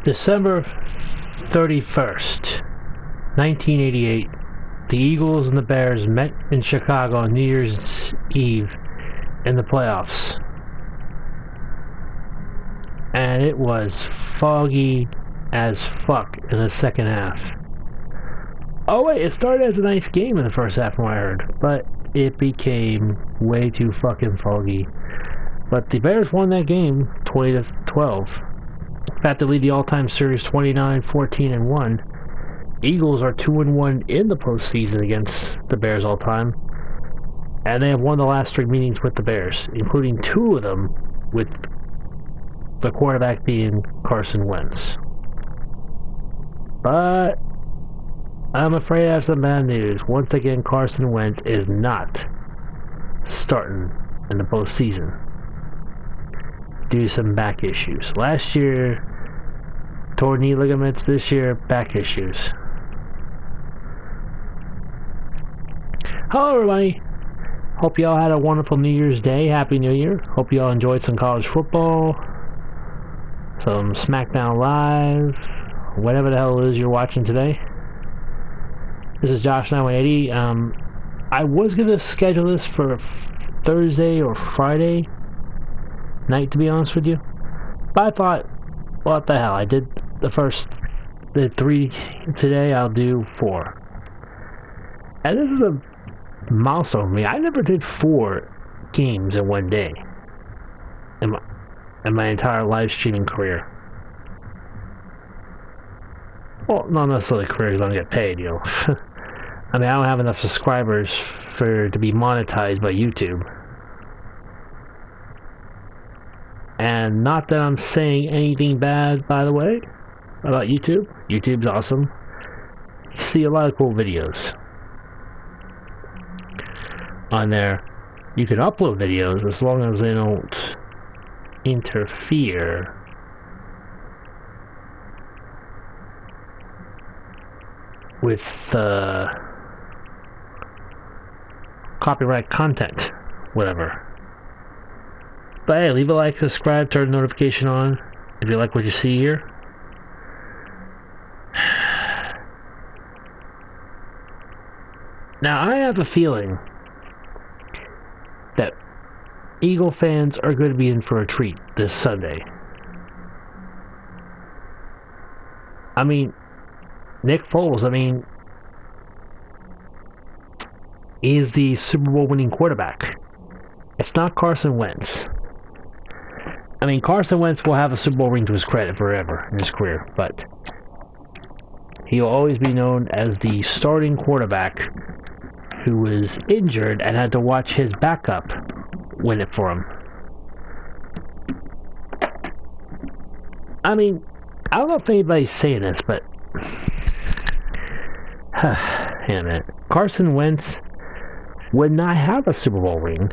December 31st, 1988, the Eagles and the Bears met in Chicago on New Year's Eve in the playoffs. And it was foggy as fuck in the second half. Oh wait, it started as a nice game in the first half from what I heard, but it became way too fucking foggy. But the Bears won that game 20-12. In fact, they lead the all-time series 29-14-1. Eagles are 2-1 in the postseason against the Bears all-time, and they have won the last 3 meetings with the Bears, including 2 of them with the quarterback being Carson Wentz. But I'm afraid I have some bad news. Once again, Carson Wentz is not starting in the postseason due to some back issues. Last year, tore knee ligaments. This year, back issues. Hello, everybody. Hope y'all had a wonderful New Year's Day. Happy New Year. Hope y'all enjoyed some college football, some SmackDown Live, whatever the hell it is you're watching today. This is Josh 980. I was going to schedule this for Thursday or Friday night, to be honest with you. But I thought, what the hell? I did the 3 today, I'll do 4. And this is a milestone for me. I never did 4 games in one day in my entire live streaming career. Well, not necessarily career because I don't get paid, you know. I mean, I don't have enough subscribers to be monetized by YouTube. And not that I'm saying anything bad, by the way, about YouTube. YouTube's awesome. You see a lot of cool videos on there. You can upload videos as long as they don't interfere with the copyright content, whatever. But hey, leave a like, subscribe, turn the notification on if you like what you see here. Now, I have a feeling that Eagle fans are going to be in for a treat this Sunday. I mean, Nick Foles, he's the Super Bowl winning quarterback. It's not Carson Wentz. I mean, Carson Wentz will have a Super Bowl ring to his credit forever in his career, but he will always be known as the starting quarterback who was injured and had to watch his backup win it for him. I mean, I don't know if anybody's saying this, but damn it. Carson Wentz would not have a Super Bowl ring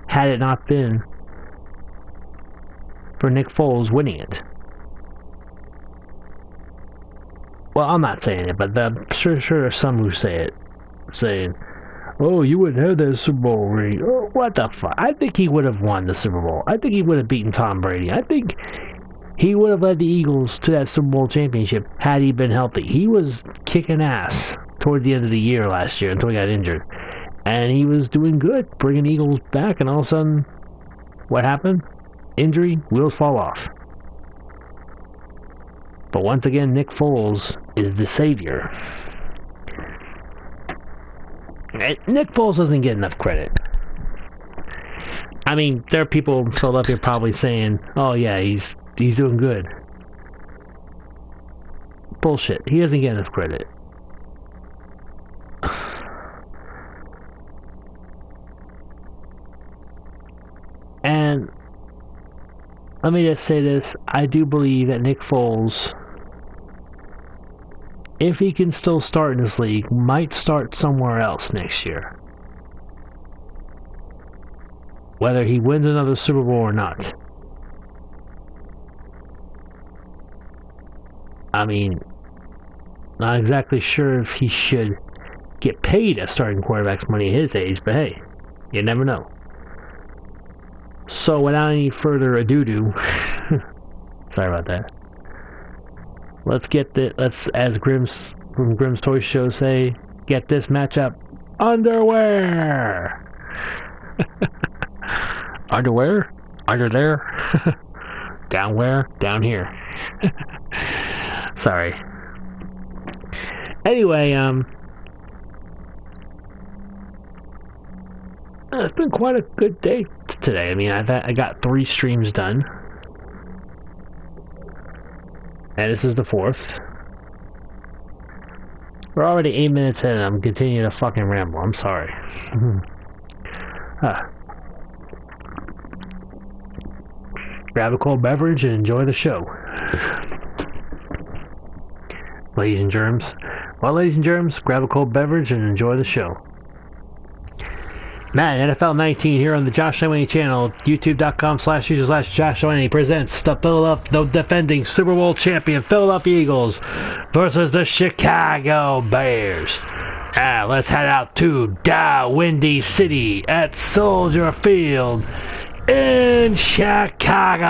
had it not been for Nick Foles winning it. Well, I'm not saying it, but I'm sure there's some who say it, saying, "Oh, you wouldn't have that Super Bowl ring." Oh, what the fuck? I think he would have won the Super Bowl. I think he would have beaten Tom Brady. I think he would have led the Eagles to that Super Bowl championship had he been healthy. He was kicking ass towards the end of the year last year until he got injured. And he was doing good, bringing the Eagles back, and all of a sudden, what happened? Injury, wheels fall off. But once again, Nick Foles is the savior. Nick Foles doesn't get enough credit. I mean, there are people in Philadelphia probably saying, "Oh yeah, he's doing good." Bullshit. He doesn't get enough credit. And let me just say this. I do believe that Nick Foles, if he can still start in this league, might start somewhere else next year. Whether he wins another Super Bowl or not. I mean, not exactly sure if he should get paid as starting quarterback's money at his age, but hey, you never know. So without any further ado, sorry about that. Let's as Grimm's from Grimm's Toy Show say, get this matchup underwear. Underwear? Under there? Down where? Down here. Sorry. Anyway, it's been quite a good day today. I mean, I got 3 streams done. And this is the 4th. We're already 8 minutes in and I'm continuing to fucking ramble. I'm sorry. Grab a cold beverage and enjoy the show. Ladies and germs. Well, ladies and germs, grab a cold beverage and enjoy the show. Madden NFL 19 here on the Josh Oweney channel. YouTube.com/user/Josh Oweney presents the defending Super Bowl champion Philadelphia Eagles versus the Chicago Bears. Let's head out to the Windy City at Soldier Field in Chicago,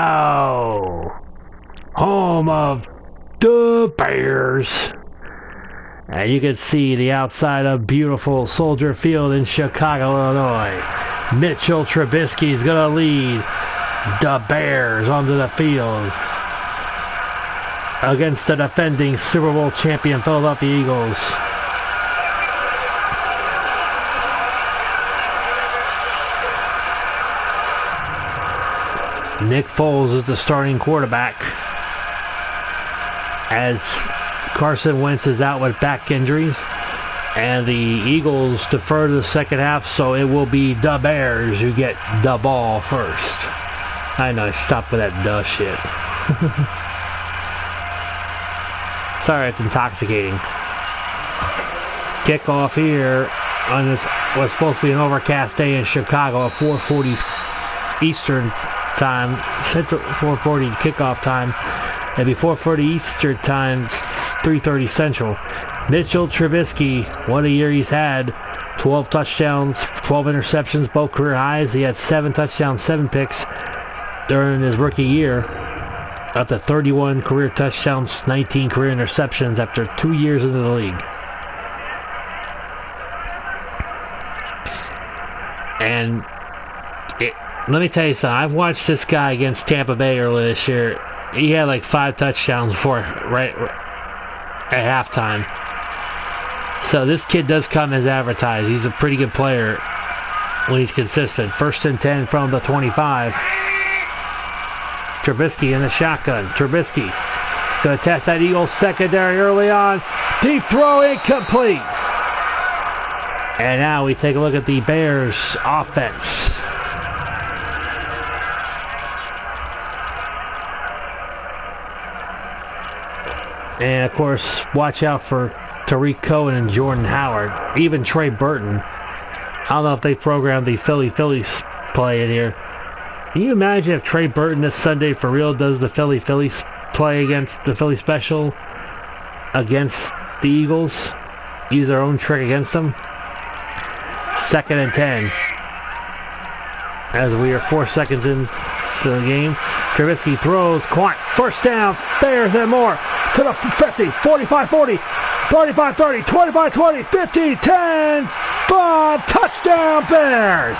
home of the Bears. And you can see the outside of beautiful Soldier Field in Chicago, Illinois. Mitchell Trubisky is going to lead the Bears onto the field against the defending Super Bowl champion Philadelphia Eagles. Nick Foles is the starting quarterback as Carson Wentz is out with back injuries, and the Eagles defer to the second half, so it will be the Bears who get the ball first. I know, stop with that duh shit. Sorry, it's intoxicating. Kickoff here on this what's supposed to be an overcast day in Chicago at 4:40 Eastern time, Central 4:40 kickoff time. It'll be 4:40 Eastern time, 3:30 Central. Mitchell Trubisky, what a year he's had. 12 touchdowns, 12 interceptions, both career highs. He had 7 touchdowns, 7 picks during his rookie year. Up to 31 career touchdowns, 19 career interceptions after 2 years into the league. And let me tell you something. I've watched this guy against Tampa Bay earlier this year. He had like 5 touchdowns before, right at halftime. So this kid does come as advertised. He's a pretty good player when he's consistent. 1st and 10 from the 25. Trubisky in the shotgun. Trubisky is going to test that Eagles secondary early on. Deep throw incomplete. And now we take a look at the Bears offense. And, of course, watch out for Tariq Cohen and Jordan Howard. Even Trey Burton. I don't know if they programmed the Phillies play in here. Can you imagine if Trey Burton this Sunday for real does the Phillies play against the Philly special against the Eagles? Use their own trick against them? 2nd and 10. As we are 4 seconds into the game. Trubisky throws. Quant. 1st down. Bears and more. To the 50, 45, 40, 35, 30, 25, 20, 15, 10, 5, touchdown Bears!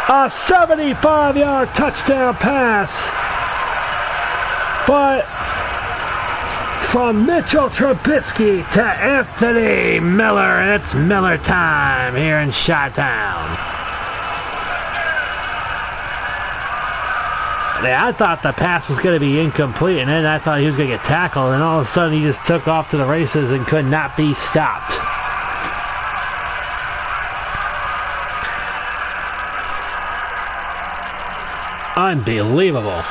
A 75-yard touchdown pass from Mitchell Trubisky to Anthony Miller, and it's Miller time here in Chi-Town. I thought the pass was going to be incomplete, and then I thought he was going to get tackled, and all of a sudden he just took off to the races and could not be stopped. Unbelievable.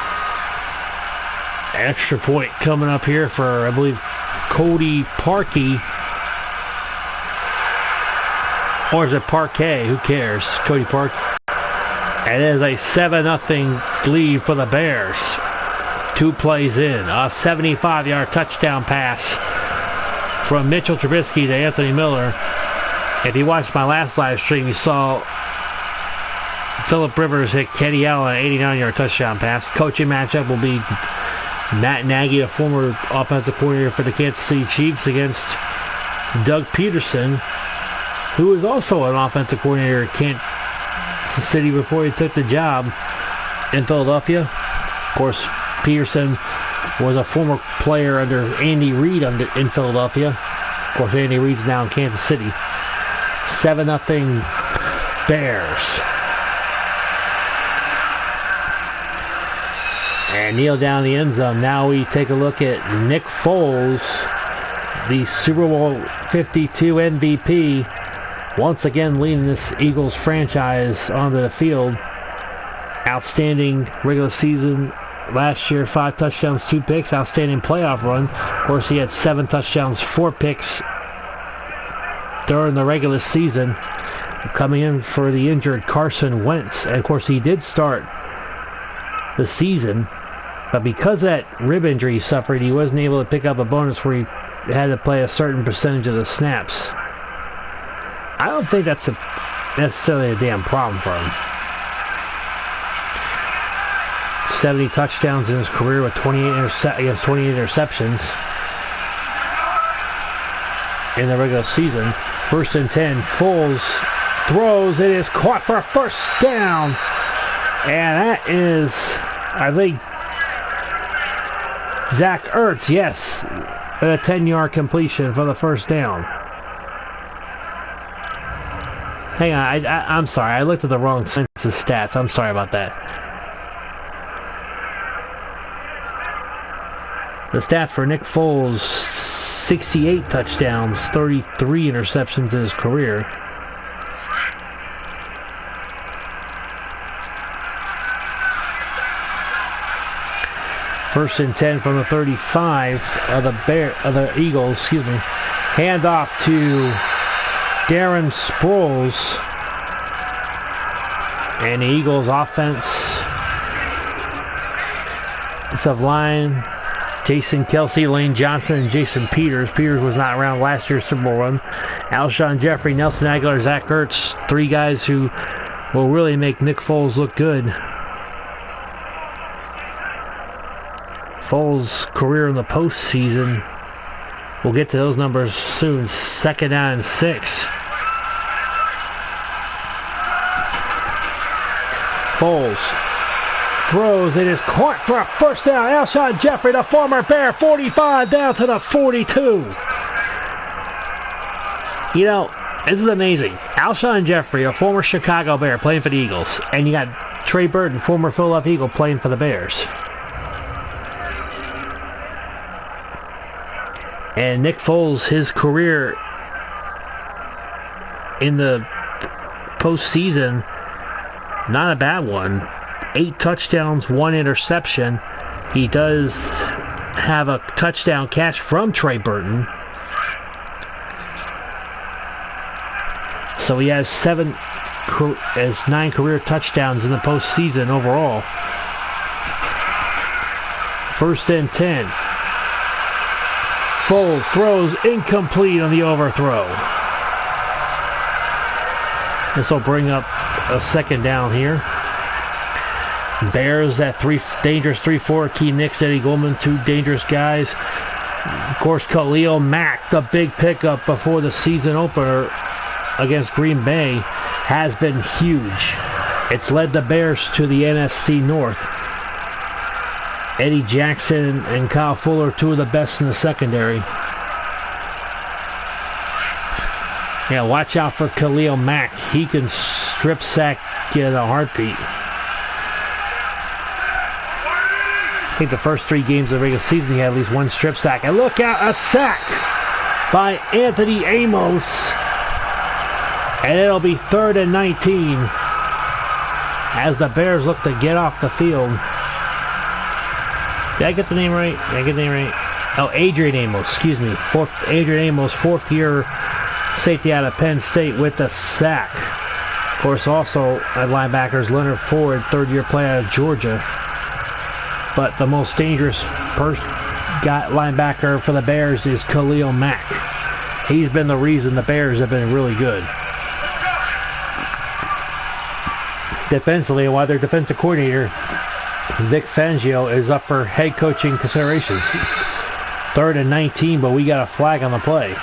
Extra point coming up here for, I believe, Cody Parkey. Or is it Parquet? Who cares? Cody Parkey. It is a 7-0 lead for the Bears. 2 plays in. A 75-yard touchdown pass from Mitchell Trubisky to Anthony Miller. If you watched my last live stream, you saw Phillip Rivers hit Kenny Allen an 89-yard touchdown pass. Coaching matchup will be Matt Nagy, a former offensive coordinator for the Kansas City Chiefs, against Doug Peterson, who was also an offensive coordinator at Kansas City before he took the job in Philadelphia. Of course, Peterson was a former player under Andy Reid in Philadelphia. Of course, Andy Reid's now in Kansas City. 7-0 Bears. And kneel down the end zone. Now we take a look at Nick Foles, the Super Bowl 52 MVP, once again leading this Eagles franchise onto the field. Outstanding regular season last year, 5 touchdowns, 2 picks. Outstanding playoff run. Of course, he had 7 touchdowns, 4 picks during the regular season, coming in for the injured Carson Wentz. And of course, he did start the season, but because of that rib injury he suffered, he wasn't able to pick up a bonus where he had to play a certain percentage of the snaps. I don't think that's necessarily a damn problem for him. 70 touchdowns in his career with 28 interceptions in the regular season. 1st and 10. Foles throws. It is caught for a first down. And that is, I think, Zach Ertz, yes, a 10-yard completion for the first down. Hang on, I'm sorry. I looked at the wrong census stats. I'm sorry about that. The stats for Nick Foles: 68 touchdowns, 33 interceptions in his career. First and 10 from the 35 of the Eagles. Hand off to Darren Sproles, and the Eagles offense, offensive line: Jason Kelsey, Lane Johnson, and Jason Peters. Peters was not around last year's Super Bowl run. Alshon Jeffrey, Nelson Aguilar, Zach Ertz, 3 guys who will really make Nick Foles look good. Foles' career in the postseason, we'll get to those numbers soon. 2nd down and 6. Foles throws. It is caught for a first down. Alshon Jeffrey, the former Bear, 45 down to the 42. You know, this is amazing. Alshon Jeffrey, a former Chicago Bear, playing for the Eagles. And you got Trey Burton, former Philadelphia Eagle, playing for the Bears. And Nick Foles, his career in the postseason, not a bad one. 8 touchdowns, 1 interception. He does have a touchdown catch from Trey Burton. So he has 9 career touchdowns in the postseason overall. 1st and 10. Foles throws incomplete on the overthrow. This will bring up a 2nd down here. Bears, that dangerous 3-4. Key Nix, Eddie Goldman, 2 dangerous guys. Of course, Khalil Mack, the big pickup before the season opener against Green Bay, has been huge. It's led the Bears to the NFC North. Eddie Jackson and Kyle Fuller, 2 of the best in the secondary. Yeah, watch out for Khalil Mack. He can strip sack you in a heartbeat. I think the first 3 games of the regular season he had at least 1 strip sack. And look out, a sack by Anthony Amos. And it'll be 3rd and 19 as the Bears look to get off the field. Did I get the name right? Oh, Adrian Amos, excuse me. Adrian Amos, 4th year safety out of Penn State with the sack. Of course, also at linebackers, Leonard Ford, 3rd year player out of Georgia. But the most dangerous linebacker for the Bears is Khalil Mack. He's been the reason the Bears have been really good. Defensively, while their defensive coordinator Vic Fangio is up for head coaching considerations. 3rd and 19, but we got a flag on the play.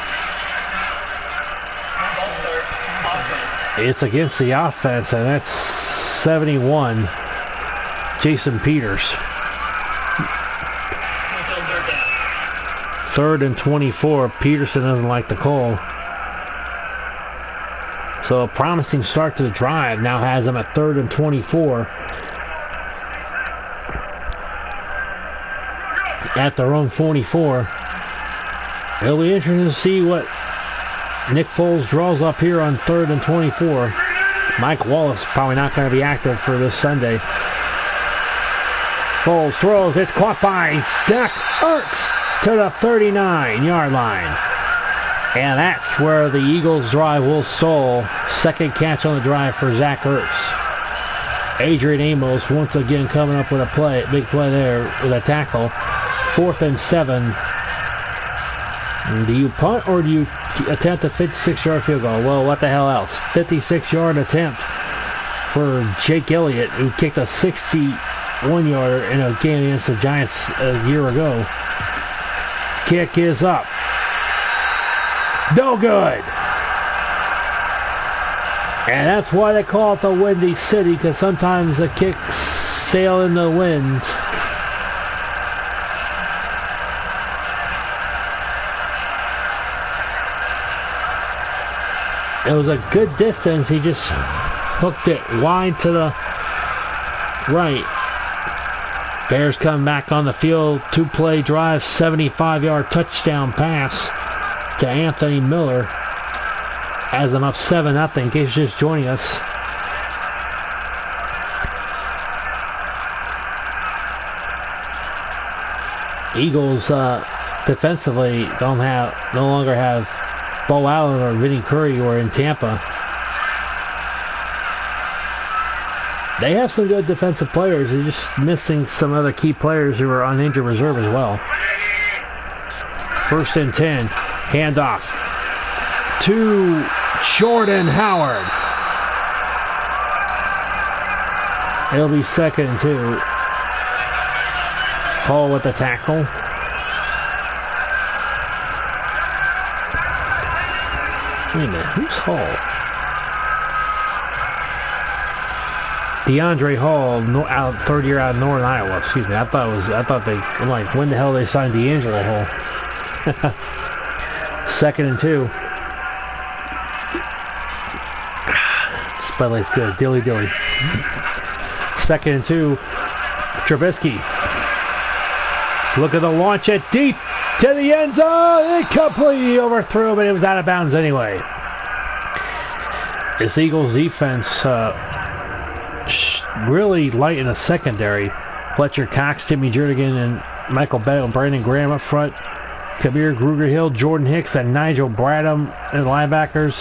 It's against the offense, and that's 71. Jason Peters. 3rd and 24. Peterson doesn't like the call. So a promising start to the drive now has them at 3rd and 24. At their own 44. It'll be interesting to see what Nick Foles draws up here on 3rd and 24. Mike Wallace probably not going to be active for this Sunday. Foles throws. It's caught by Zach Ertz to the 39-yard line. And that's where the Eagles' drive will stall. Second catch on the drive for Zach Ertz. Adrian Amos once again coming up with a play, big play there with a tackle. 4th and 7. Do you punt or do you attempt a 56-yard field goal? Well, what the hell else? 56-yard attempt for Jake Elliott, who kicked a 61-yarder in a game against the Giants a year ago. Kick is up. No good. And that's why they call it the Windy City, because sometimes the kicks sail in the wind. It was a good distance. He just hooked it wide to the right. Bears come back on the field. 2-play drive, 75-yard touchdown pass to Anthony Miller. Has them up 7-0 in case you're just joining us. Eagles defensively no longer have Bo Allen or Vinny Curry who are in Tampa. They have some good defensive players. They're just missing some other key players who are on injured reserve as well. 1st and 10. Handoff to Jordan Howard. It'll be 2nd and 2. Hall with the tackle. Wait a minute, who's Hall? DeAndre Hall, third year out of Northern Iowa. Excuse me. I'm like, when the hell they signed D'Angelo Hall? 2nd and 2. Spelling's good. Dilly. 2nd and 2. Trubisky. Look at the launch it deep to the end zone. It completely overthrew, but it was out of bounds anyway. This Eagles defense really light in the secondary. Fletcher Cox, Timmy Jernigan, and Michael Bennett and Brandon Graham up front. Kabir Gruger-Hill, Jordan Hicks, and Nigel Bradham and linebackers.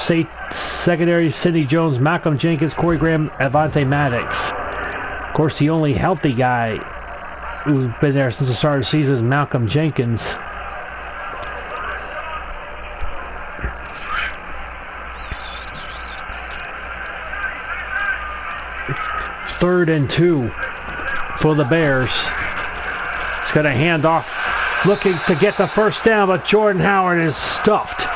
Secondary, Sidney Jones, Malcolm Jenkins, Corey Graham, Avante Maddox. Of course, the only healthy guy who's been there since the start of the season is Malcolm Jenkins. Third and 2 for the Bears. It's got a handoff, looking to get the first down, but Jordan Howard is stuffed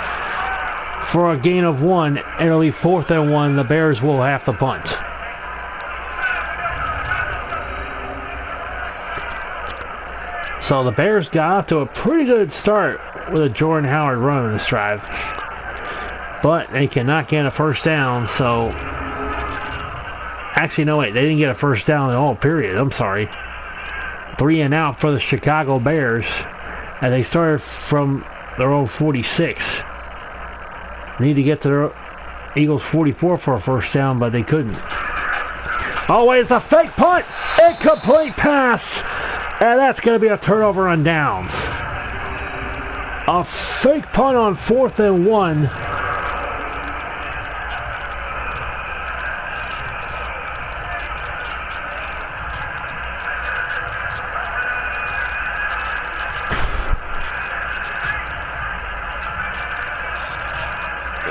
for a gain of 1. It'll be 4th and 1. The Bears will have to punt. So the Bears got off to a pretty good start with a Jordan Howard run on this drive, but they cannot get a first down. So actually, no, wait. They didn't get a first down at all, period. I'm sorry. 3 and out for the Chicago Bears. And they started from their own 46. Need to get to their Eagles 44 for a first down, but they couldn't. Oh, wait, it's a fake punt. Incomplete pass. And that's going to be a turnover on downs. A fake punt on 4th and 1.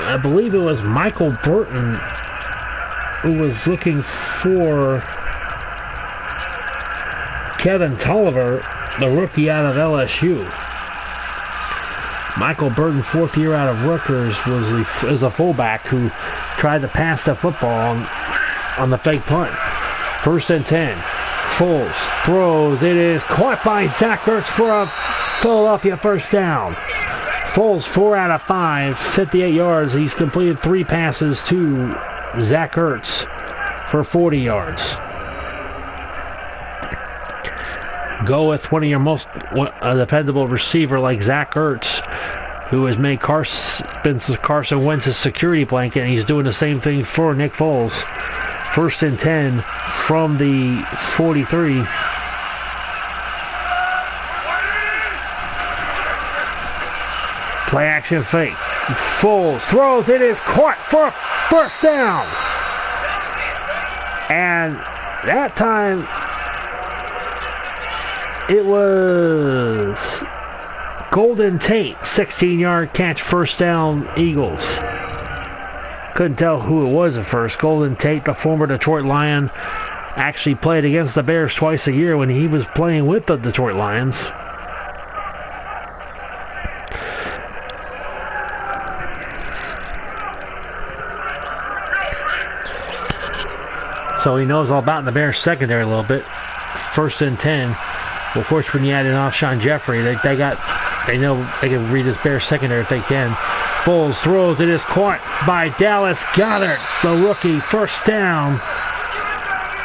I believe it was Michael Burton who was looking for Kevin Tolliver, the rookie out of LSU. Michael Burton, fourth year out of Rutgers, is a fullback who tried to pass the football on the fake punt. 1st and 10. Foles throws. It is caught by Zach Ertz for a Philadelphia first down. Foles 4 out of 5, 58 yards. He's completed 3 passes to Zach Ertz for 40 yards. Go with one of your most dependable receiver like Zach Ertz, who has made Carson Wentz's security blanket, and he's doing the same thing for Nick Foles. 1st and 10 from the 43. Play action fake. Foles throws. It is caught for a first down. And that time it was Golden Tate. 16-yard catch, first down, Eagles. Couldn't tell who it was at first. Golden Tate, the former Detroit Lion, actually played against the Bears twice a year when he was playing with the Detroit Lions. So he knows all about the Bears secondary a little bit. 1st and 10. Well, of course, when you add in Alshon Jeffrey, they know they can read this Bears secondary if they can. Foles throws. It is caught by Dallas Goedert, the rookie. First down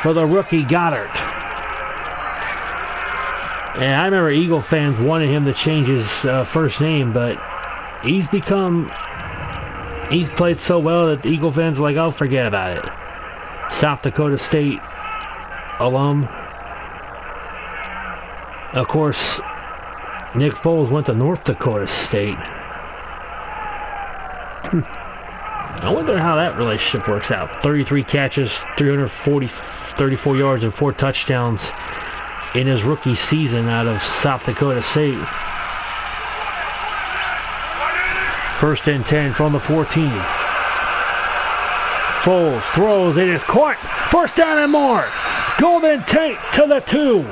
for the rookie Goedert. And I remember Eagle fans wanted him to change his first name, but he's played so well that the Eagle fans are like, oh, forget about it. South Dakota State alum. Of course, Nick Foles went to North Dakota State. I wonder how that relationship works out. 33 catches, 34 yards, and 4 touchdowns in his rookie season out of South Dakota State. 1st and 10 from the 14. Foles throws. It is caught. First down and more. Golden Tate to the 2.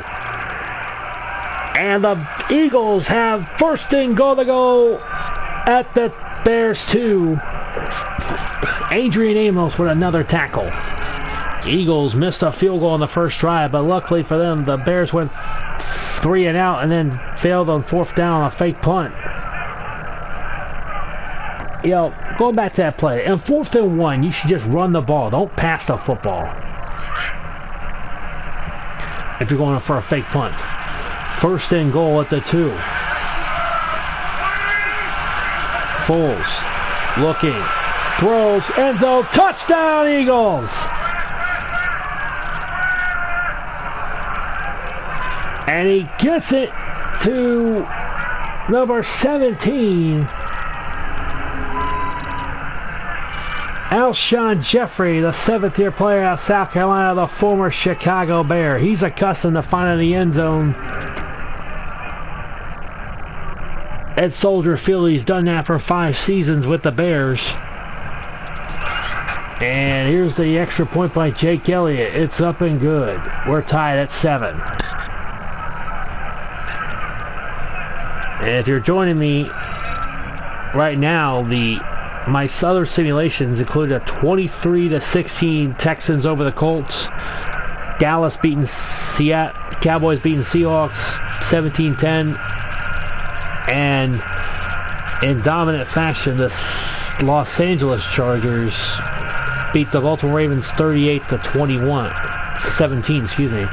And the Eagles have 1st and goal to go at the Bears 2. Adrian Amos with another tackle. Eagles missed a field goal on the first drive, but luckily for them, the Bears went 3 and out and then failed on 4th down on a fake punt. You know, going back to that play, and 4th and 1, you should just run the ball. Don't pass the football if you're going for a fake punt. 1st and goal at the 2. Foles looking, throws, end zone, touchdown Eagles! And he gets it to number 17, Alshon Jeffrey, the 7th-year player out of South Carolina, the former Chicago Bear. He's accustomed to finding the end zone at Soldier Field. He's done that for 5 seasons with the Bears. And here's the extra point by Jake Elliott. It's up and good. We're tied at 7. And if you're joining me right now, my other simulations include a 23-16 Texans over the Colts, Dallas beating Cowboys beating Seahawks 17-10, and in dominant fashion, the Los Angeles Chargers beat the Baltimore Ravens 17, excuse me.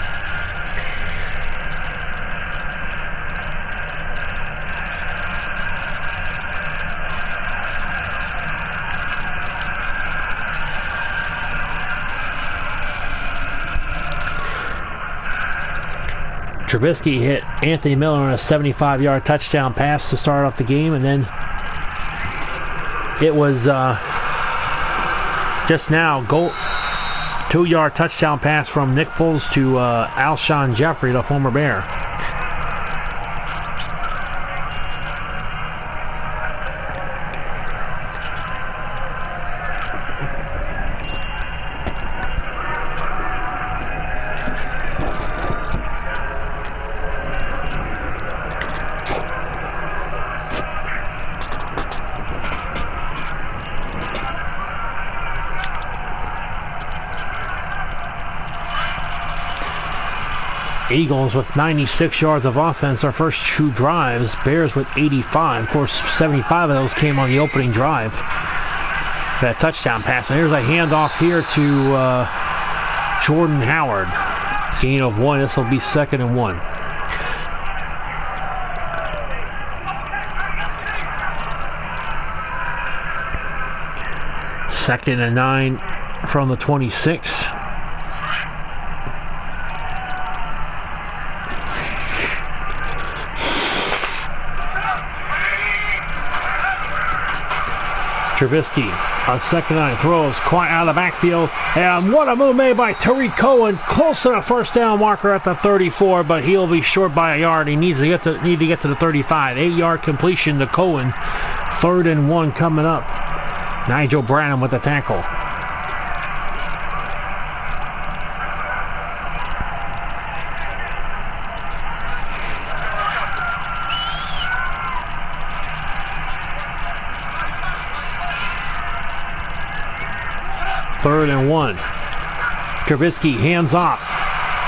Trubisky hit Anthony Miller on a 75-yard touchdown pass to start off the game, and then it was just now 2-yard touchdown pass from Nick Foles to Alshon Jeffrey, the former Bear. Eagles with 96 yards of offense their first 2 drives. Bears with 85. Of course, 75 of those came on the opening drive. That touchdown pass. And here's a handoff here to Jordan Howard. Gain of 1. This will be 2nd and 1. Second and 9 from the 26. Trubisky on 2nd and 9 throws quite out of the backfield, and what a move made by Tariq Cohen, close to the first down marker at the 34, but he'll be short by a yard. He needs to get to the 35. 8-yard completion to Cohen. 3rd and 1 coming up. Nigel Branham with the tackle. Third and 1. Trubisky hands off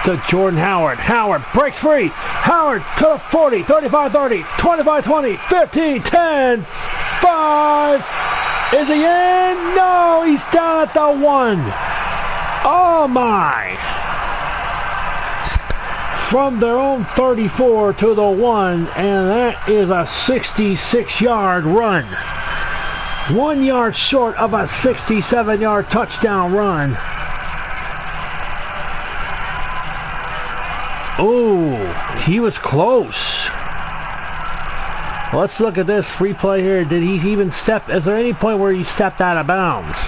to Jordan Howard. Howard breaks free. Howard to the 40, 35-30, 25-20, 15, 10, 5. Is he in? No, he's down at the 1. Oh my. From their own 34 to the 1, and that is a 66-yard run. 1 yard short of a 67-yard touchdown run. Oh, he was close. Let's look at this replay here. Did he even step? Is there any point where he stepped out of bounds?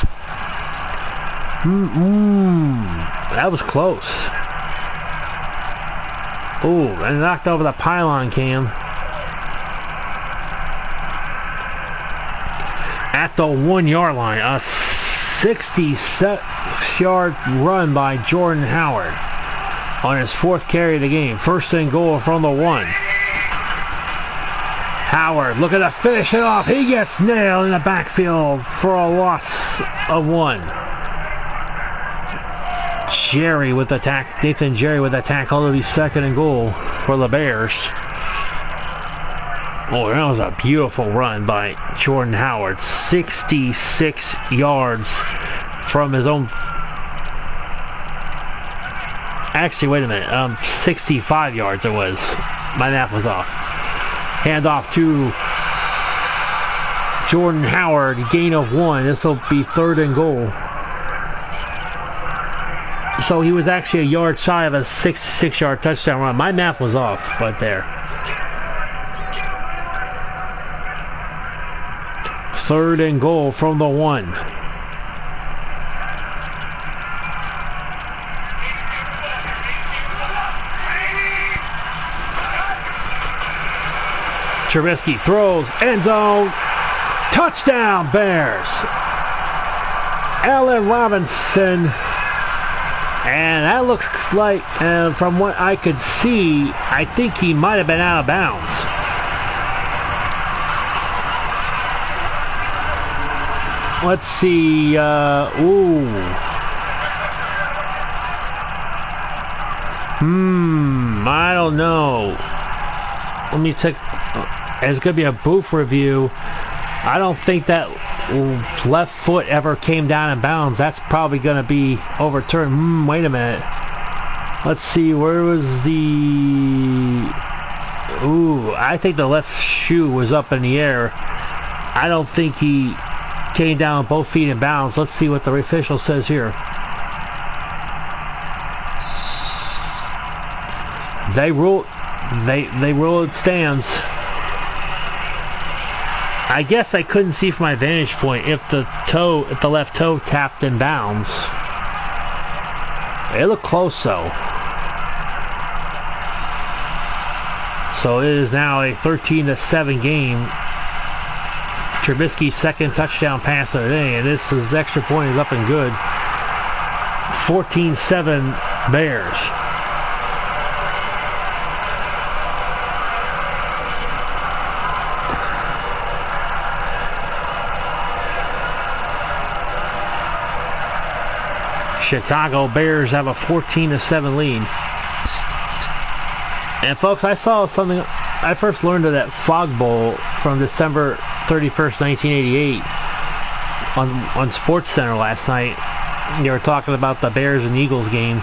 That was close. Oh, and knocked over the pylon, Cam. At the 1 yard line, a 66-yard run by Jordan Howard on his 4th carry of the game. 1st and goal from the 1. Howard looking to finish it off. He gets nailed in the backfield for a loss of 1. Jerry with the tackle. Nathan Jerry with the tackle. It'll be 2nd and goal for the Bears. Oh, that was a beautiful run by Jordan Howard. 66 yards from his own. Actually, wait a minute. 65 yards it was. My math was off. Handoff to Jordan Howard. Gain of 1. This will be 3rd and goal. So he was actually a yard shy of a 6-yard touchdown run. My math was off right there. 3rd and goal from the 1. Trubisky throws, end zone, touchdown Bears. Allen Robinson, and that looks like, from what I could see, I think he might have been out of bounds. Let's see. I don't know. Let me take. It's going to be a booth review. I don't think that left foot ever came down in bounds. That's probably going to be overturned. Wait a minute. Let's see. Where was the? I think the left shoe was up in the air. I don't think he came down with both feet in bounds. Let's see what the official says here. They rule it stands. I guess I couldn't see from my vantage point if the left toe tapped in bounds. It looked close though. So it is now a 13-7 game. Trubisky's 2nd touchdown pass of the day, and this extra point is up and good. 14-7 Bears. Chicago Bears have a 14-7 lead. And folks, I saw something. I first learned of that Fog Bowl from December 31st, 1988 on SportsCenter last night. They were talking about the Bears and Eagles game.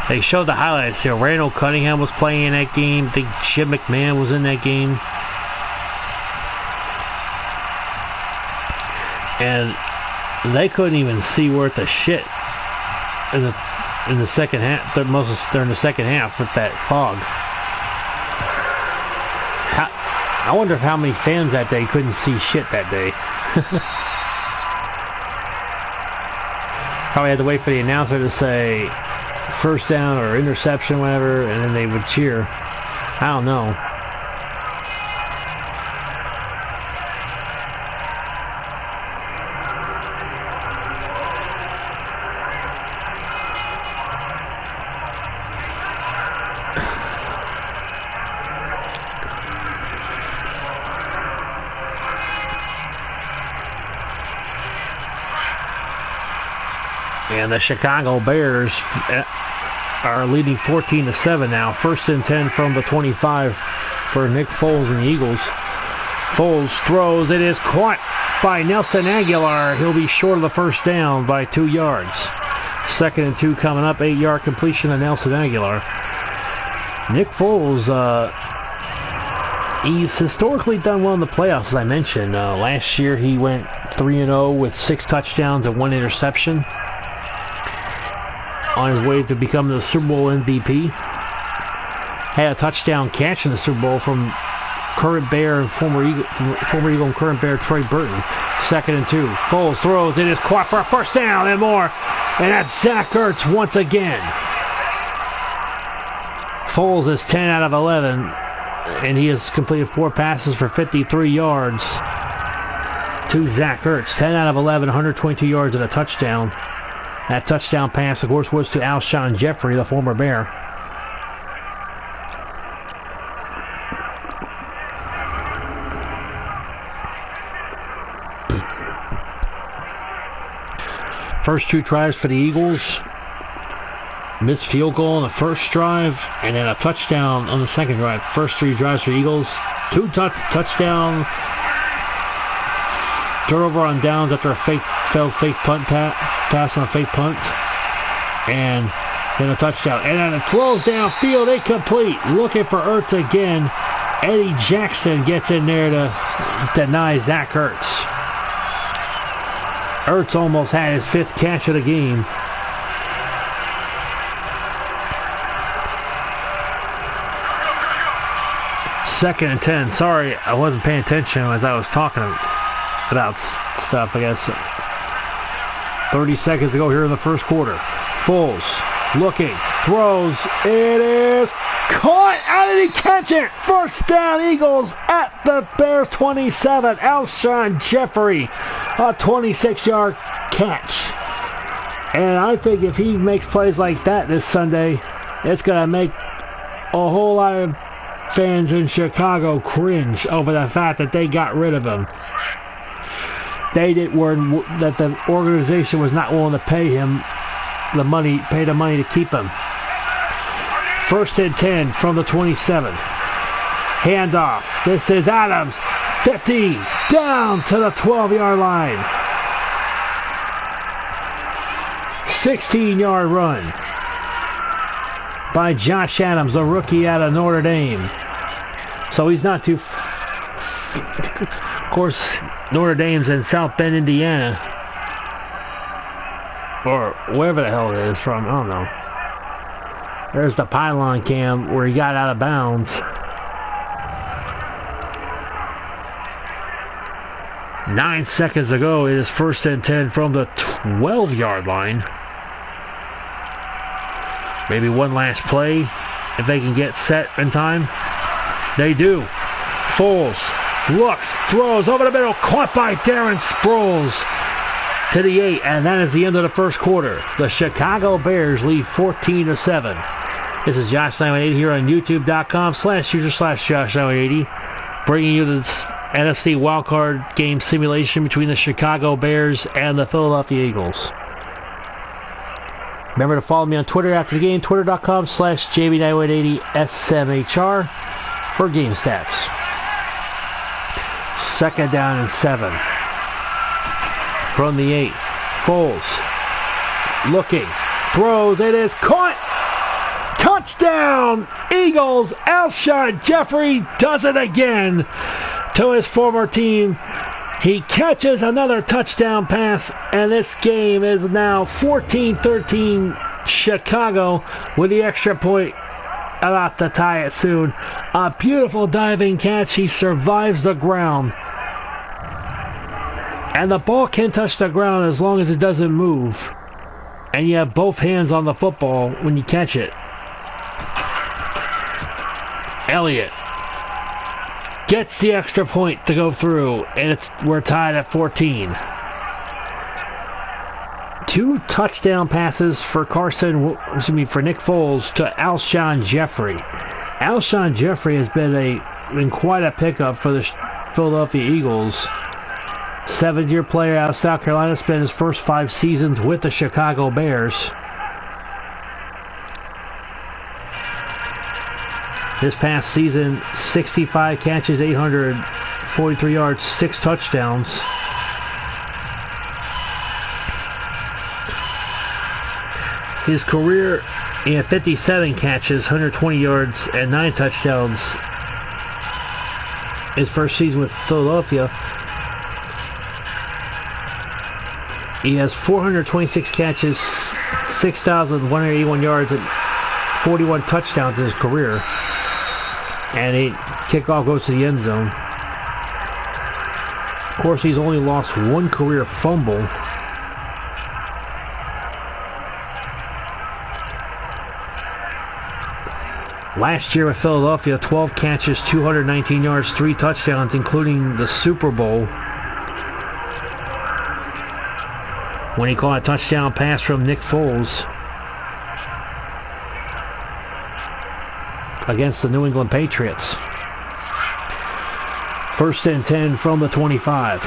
They showed the highlights. You know, Randall Cunningham was playing in that game. I think Jim McMahon was in that game. And they couldn't even see worth a shit in the second half. During the second half with that fog. I wonder how many fans that day couldn't see shit that day. Probably had to wait for the announcer to say first down or interception, whatever, and then they would cheer. I don't know. And the Chicago Bears are leading 14-7 now. 1st and 10 from the 25 for Nick Foles and the Eagles. Foles throws. It is caught by Nelson Aguilar. He'll be short of the first down by 2 yards. 2nd and 2 coming up. 8-yard completion to Nelson Aguilar. Nick Foles, he's historically done well in the playoffs, as I mentioned. Last year he went 3-0 with 6 touchdowns and 1 interception. On his way to becoming the Super Bowl MVP. Had a touchdown catch in the Super Bowl from current Bear and former Eagle and current Bear Trey Burton. 2nd and 2. Foles throws. It is caught for a first down and more. And that's Zach Ertz once again. Foles is 10 out of 11. And he has completed 4 passes for 53 yards to Zach Ertz. 10 out of 11, 122 yards and a touchdown. That touchdown pass, of course, was to Alshon Jeffrey, the former Bear. First 2 drives for the Eagles. Missed field goal on the first drive, and then a touchdown on the second drive. First 3 drives for the Eagles. 2 touchdown. Turnover on downs after a failed fake punt pass on a fake punt. And then a touchdown. And then it throws downfield, incomplete. Looking for Ertz again. Eddie Jackson gets in there to deny Zach Ertz. Ertz almost had his 5th catch of the game. Second and 10. Sorry, I wasn't paying attention as I was talking about stuff, I guess. 30 seconds to go here in the first quarter. Foles looking, throws. It is caught. How did he catch it? First down, Eagles at the Bears 27. Alshon Jeffrey, a 26-yard catch. And I think if he makes plays like that this Sunday, it's going to make a whole lot of fans in Chicago cringe over the fact that they got rid of him. That the organization was not willing to pay him the money to keep him. 1st and 10 from the 27. Handoff. This is Adams. 15 down to the 12-yard line. 16-yard run by Josh Adams, the rookie out of Notre Dame. So he's not too... Of course, Notre Dame's in South Bend, Indiana. Or wherever the hell it is from. I don't know. There's the pylon cam where he got out of bounds. 9 seconds to go. It is 1st and 10 from the 12-yard line. Maybe one last play if they can get set in time. They do. Foles looks, throws over the middle, caught by Darren Sproles to the 8, and that is the end of the first quarter. The Chicago Bears lead 14-7. This is Josh980 here on YouTube.com/user/Josh980, bringing you the NFC wildcard game simulation between the Chicago Bears and the Philadelphia Eagles. Remember to follow me on Twitter after the game, twitter.com/JB9180SMHR for game stats. 2nd down and 7. From the 8. Foles. Looking. Throws. It is caught. Touchdown! Eagles. Alshon Jeffrey does it again to his former team. He catches another touchdown pass, and this game is now 14-13 Chicago with the extra point about to tie it soon. A beautiful diving catch. He survives the ground. And the ball can touch the ground as long as it doesn't move. And you have both hands on the football when you catch it. Elliott gets the extra point to go through, and we're tied at 14. 2 touchdown passes for Nick Foles to Alshon Jeffrey. Alshon Jeffrey has been quite a pickup for the Philadelphia Eagles. 7-year player out of South Carolina, spent his first 5 seasons with the Chicago Bears. This past season, 65 catches, 843 yards, 6 touchdowns. His career, he had 57 catches, 120 yards, and 9 touchdowns. His first season with Philadelphia. He has 426 catches, 6,181 yards, and 41 touchdowns in his career. And kickoff goes to the end zone. Of course, he's only lost 1 career fumble. Last year with Philadelphia, 12 catches, 219 yards, 3 touchdowns, including the Super Bowl, when he caught a touchdown pass from Nick Foles against the New England Patriots. 1st and 10 from the 25.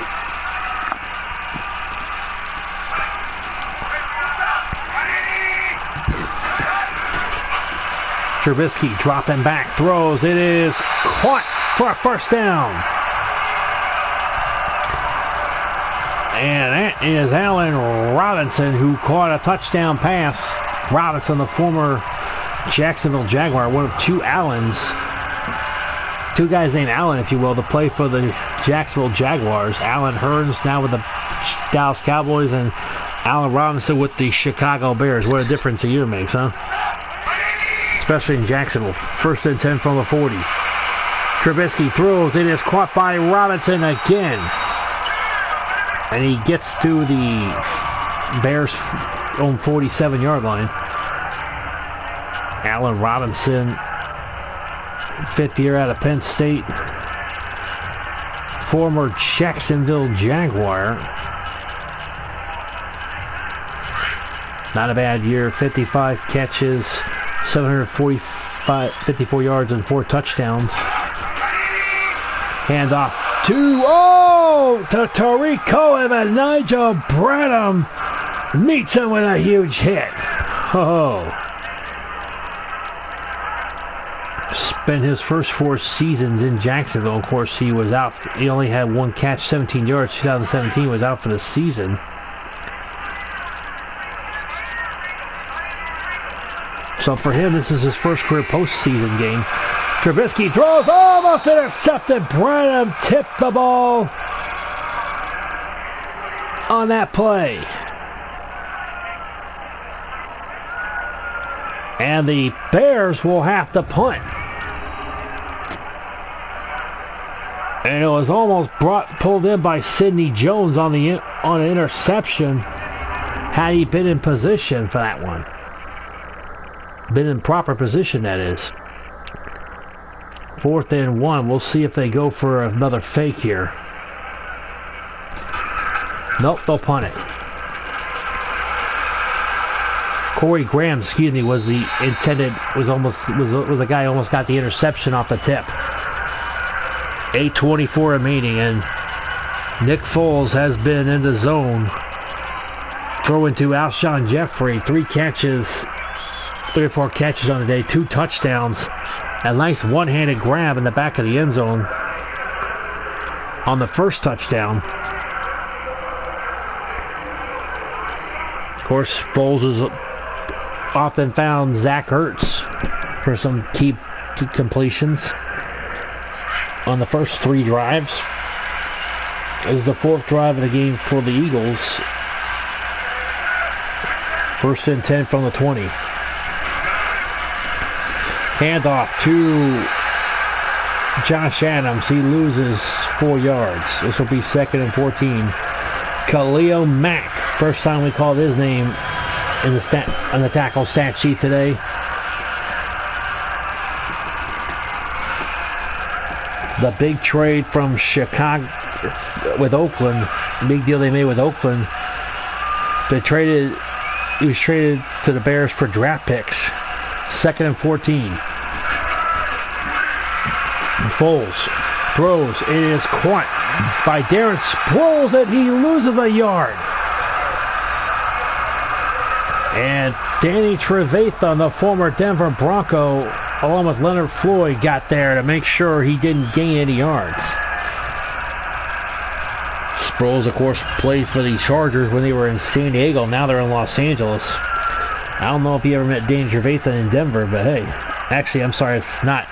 Trubisky dropping back, throws. It is caught for a 1st down. And that is Allen Robinson, who caught a touchdown pass. Robinson, the former Jacksonville Jaguar, one of 2 Allens. 2 guys named Allen, if you will, to play for the Jacksonville Jaguars. Allen Hurns now with the Dallas Cowboys, and Allen Robinson with the Chicago Bears. What a difference a year makes, huh? Especially in Jacksonville. 1st and 10 from the 40. Trubisky throws. It is caught by Robinson again. And he gets to the Bears' own 47-yard line. Allen Robinson, 5th year out of Penn State. Former Jacksonville Jaguar. Not a bad year. 55 catches, 54 yards, and 4 touchdowns. Handoff to Tariq Cohen, and Nigel Bradham meets him with a huge hit. Spent his first 4 seasons in Jacksonville. Of course, he was out. He only had 1 catch, 17 yards. 2017 was out for the season. So for him, this is his first career postseason game. Trubisky throws, almost intercepted. Branham tipped the ball on that play. And the Bears will have to punt. And it was almost pulled in by Sidney Jones on an interception. Had he been in position for that one. Been in proper position, that is. 4th and 1. We'll see if they go for another fake here. Nope, they'll punt it. Corey Graham, was the intended, was the guy who almost got the interception off the tip. 8:24 remaining, and Nick Foles has been in the zone Throwing to Alshon Jeffrey. 3 or 4 catches on the day. 2 touchdowns. A nice one-handed grab in the back of the end zone on the first touchdown. Of course, Foles has often found Zach Ertz for some key completions on the first 3 drives. This is the 4th drive of the game for the Eagles. 1st and 10 from the 20. Handoff to Josh Adams. He loses 4 yards. This will be 2nd and 14. Khalil Mack. First time we called his name in on the tackle stat sheet today. The big trade from Chicago with Oakland. Big deal they made with Oakland. He was traded to the Bears for draft picks. 2nd and 14. And Foles throws. It is caught by Darren Sproles, and he loses a yard. And Danny Trevathan, the former Denver Bronco, along with Leonard Floyd, got there to make sure he didn't gain any yards. Sproles, of course, played for the Chargers when they were in San Diego. Now they're in Los Angeles. I don't know if you ever met Danny Trevathan in Denver, but hey. Actually, I'm sorry, it's not.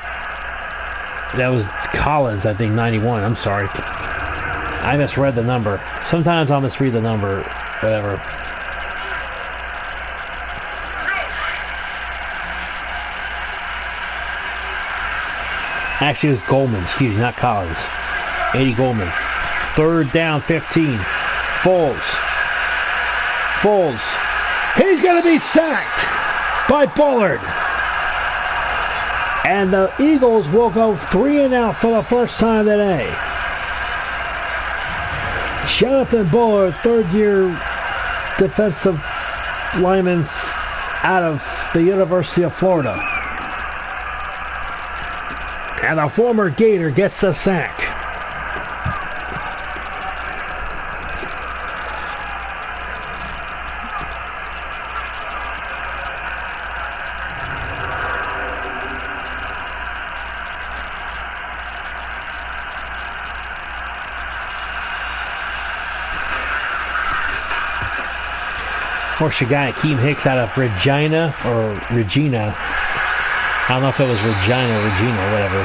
That was Collins, I think, 91. I'm sorry. I misread the number. Sometimes I'll misread the number, whatever. Actually, it was Goldman. Excuse me, not Collins. Eddie Goldman. 3rd down, 15. Foles. He's going to be sacked by Bullard. And the Eagles will go 3 and out for the first time today. Jonathan Bullard, 3rd-year defensive lineman out of the University of Florida. And a former Gator gets the sack. Of course, your guy Akeem Hicks out of Regina. I don't know if it was Regina or Regina, whatever.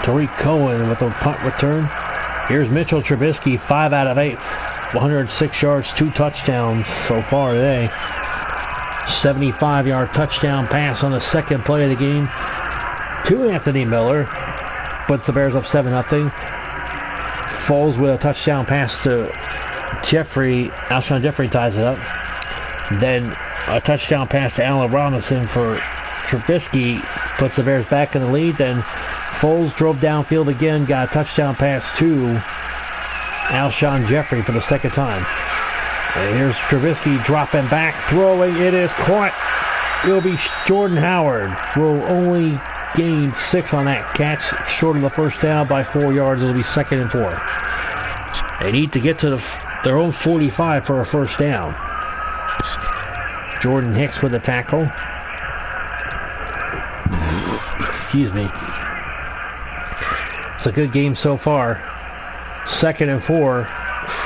Tariq Cohen with the punt return. Here's Mitchell Trubisky, 5 out of 8. 106 yards, 2 touchdowns so far today. 75-yard touchdown pass on the second play of the game to Anthony Miller. Puts the Bears up 7-0. Foles with a touchdown pass to Jeffrey. Alshon Jeffrey ties it up. Then a touchdown pass to Allen Robinson for Trubisky puts the Bears back in the lead. Then Foles drove downfield again, got a touchdown pass to Alshon Jeffrey for the 2nd time. And here's Trubisky dropping back, throwing. It is caught. It'll be Jordan Howard. Will only gain 6 on that catch, short of the first down by 4 yards. It'll be 2nd and 4. They need to get to their own 45 for a first down. Jordan Hicks with the tackle. Excuse me. It's a good game so far. 2nd and 4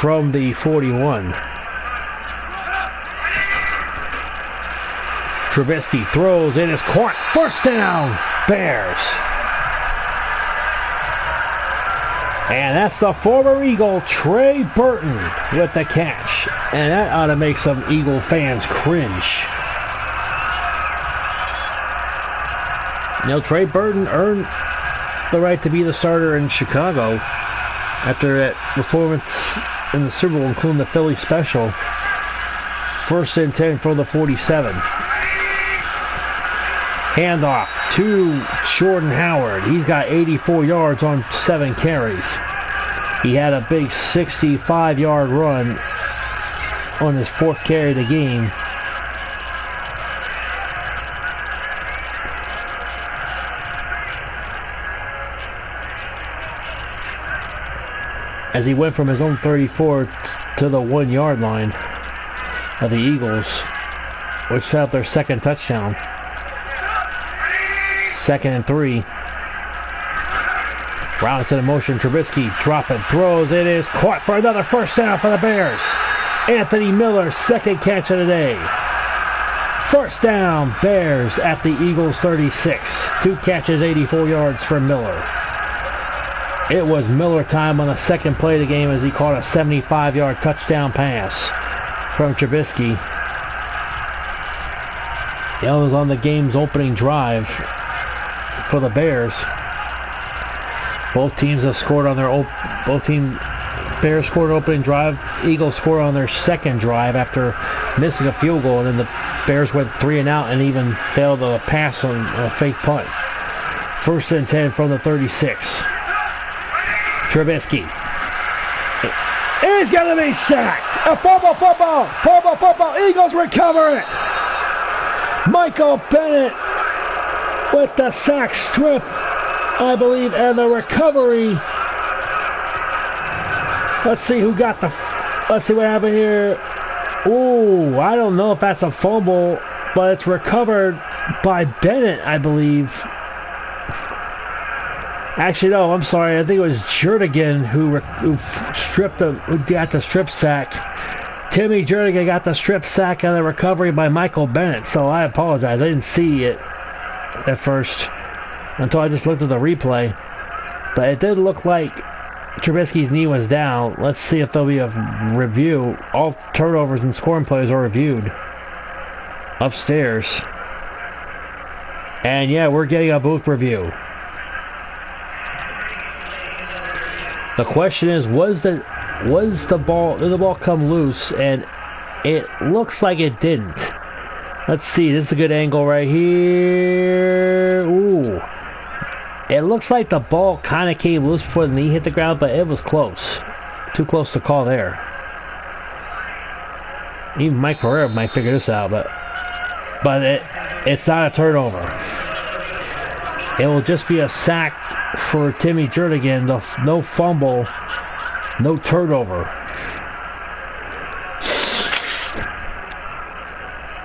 from the 41. Trubisky throws. It is caught. First down, Bears. And that's the former Eagle, Trey Burton, with the catch. And that ought to make some Eagle fans cringe. You know, Trey Burton earned the right to be the starter in Chicago after that performance in the Super Bowl, including the Philly special. 1st and 10 from the 47. Handoff to Jordan Howard. He's got 84 yards on 7 carries. He had a big 65-yard run on his 4th carry of the game. as he went from his own 34 to the 1-yard line of the Eagles, which set up their second touchdown. 2nd and 3. Robinson in motion. Trubisky dropping, throws. It is caught for another first down for the Bears. Anthony Miller, second catch of the day. First down, Bears at the Eagles 36. 2 catches, 84 yards for Miller. It was Miller time on the second play of the game as he caught a 75-yard touchdown pass from Trubisky. It was on the game's opening drive for the Bears. Both teams have scored on their Bears scored opening drive. Eagles scored on their second drive after missing a field goal, and then the Bears went 3 and out and even failed to pass on a fake punt. 1st and 10 from the 36. Trubisky is going to be sacked. A fumble. Eagles recover it. Michael Bennett with the sack strip, I believe, and the recovery. Let's see what happened here. Ooh, I don't know if that's a fumble, but it's recovered by Bennett, I believe. Actually, no, I'm sorry. I think it was Jernigan who got the strip sack. Timmy Jernigan got the strip sack and the recovery by Michael Bennett. So I apologize. I didn't see it at first until I just looked at the replay. But it did look like Trubisky's knee was down. Let's see if there'll be a review. All turnovers and scoring plays are reviewed upstairs. And yeah, we're getting a booth review. The question is, did the ball come loose? And it looks like it didn't. Let's see. This is a good angle right here. Ooh. It looks like the ball kind of came loose before the knee hit the ground, but it was close. Too close to call there. Even Mike Pereira might figure this out, but it's not a turnover. It will just be a sack for Timmy Jernigan. No fumble, no turnover.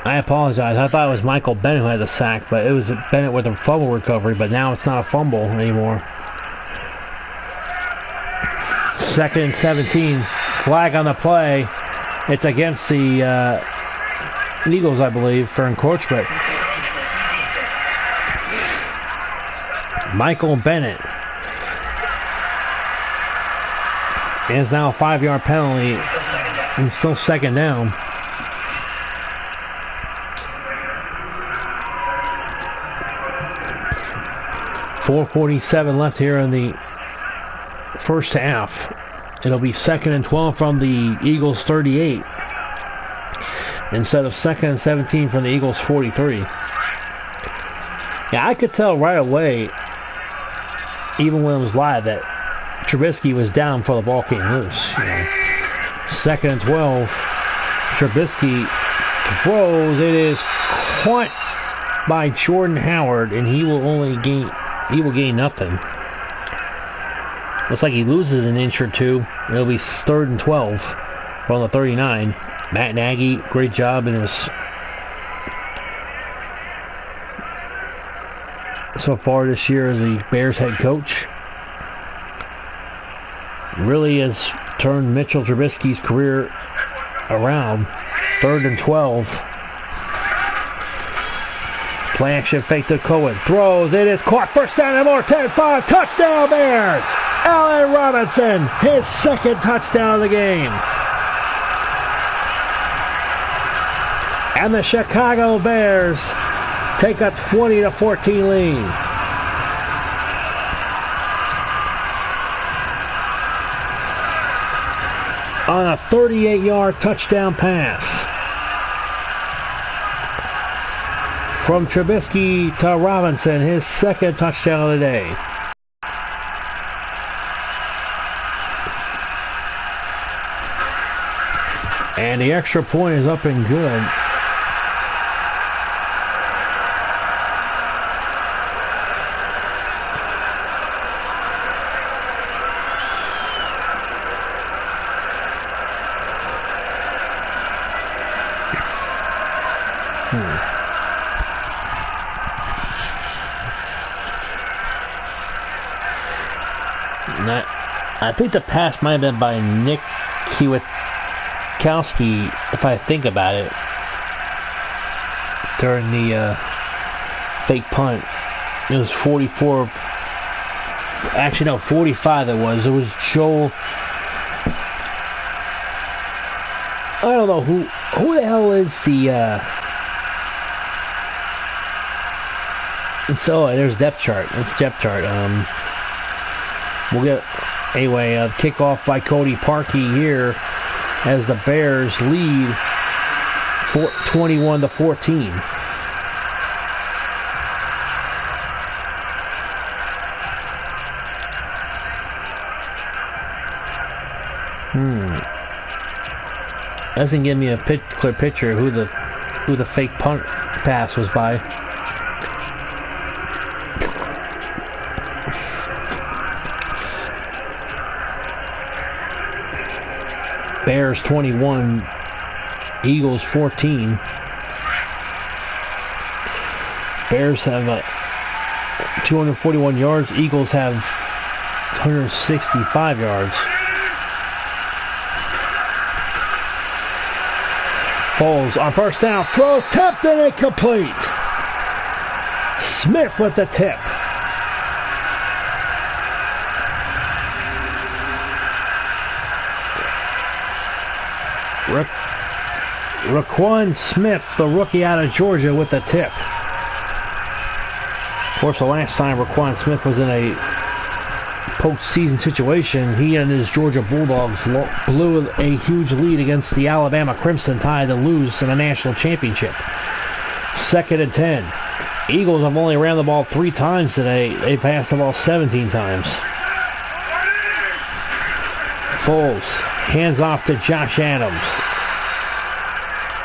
I apologize. I thought it was Michael Bennett who had the sack, but it was Bennett with a fumble recovery, but now it's not a fumble anymore. 2nd and 17. Flag on the play. It's against the Eagles, I believe, for encroachment. Michael Bennett. It's now a 5-yard penalty. And still 2nd down. .447 left here in the first half. It'll be 2nd and 12 from the Eagles 38 instead of 2nd and 17 from the Eagles 43. Yeah, I could tell right away, even when it was live, that Trubisky was down before the ball came loose. 2nd and 12. Trubisky throws. It is caught by Jordan Howard, and he will gain nothing. Looks like he loses an inch or two. It'll be 3rd and 12 from the 39. Matt Nagy, great job in his so far this year as the Bears head coach. Really has turned Mitchell Trubisky's career around. 3rd and 12. Play action fake to Cohen. Throws. It is caught. First down and more. 10-5. Touchdown Bears. Allen Robinson. His 2nd touchdown of the game. And the Chicago Bears take a 20-14 lead. On a 38-yard touchdown pass. From Trubisky to Robinson, his 2nd touchdown of the day. And the extra point is up and good. I think the pass might have been by Nick Kwiatkowski, if I think about it, during the fake punt. It was 44. Actually, no, 45 it was. It was Joel. I don't know who the hell is the so there's depth chart. We'll get anyway, kickoff by Cody Parkey here as the Bears lead 21-14. Doesn't give me a clear picture of who the fake punt pass was by. Bears 21, Eagles 14. Bears have 241 yards. Eagles have 165 yards. Foles on first down, throws, tipped and incomplete. Smith with the tip. Raquan Smith, the rookie out of Georgia, with the tip. Of course, the last time Raquan Smith was in a postseason situation, he and his Georgia Bulldogs blew a huge lead against the Alabama Crimson Tide to lose in a national championship. 2nd and 10. Eagles have only ran the ball 3 times today. They passed the ball 17 times. Foles hands off to Josh Adams.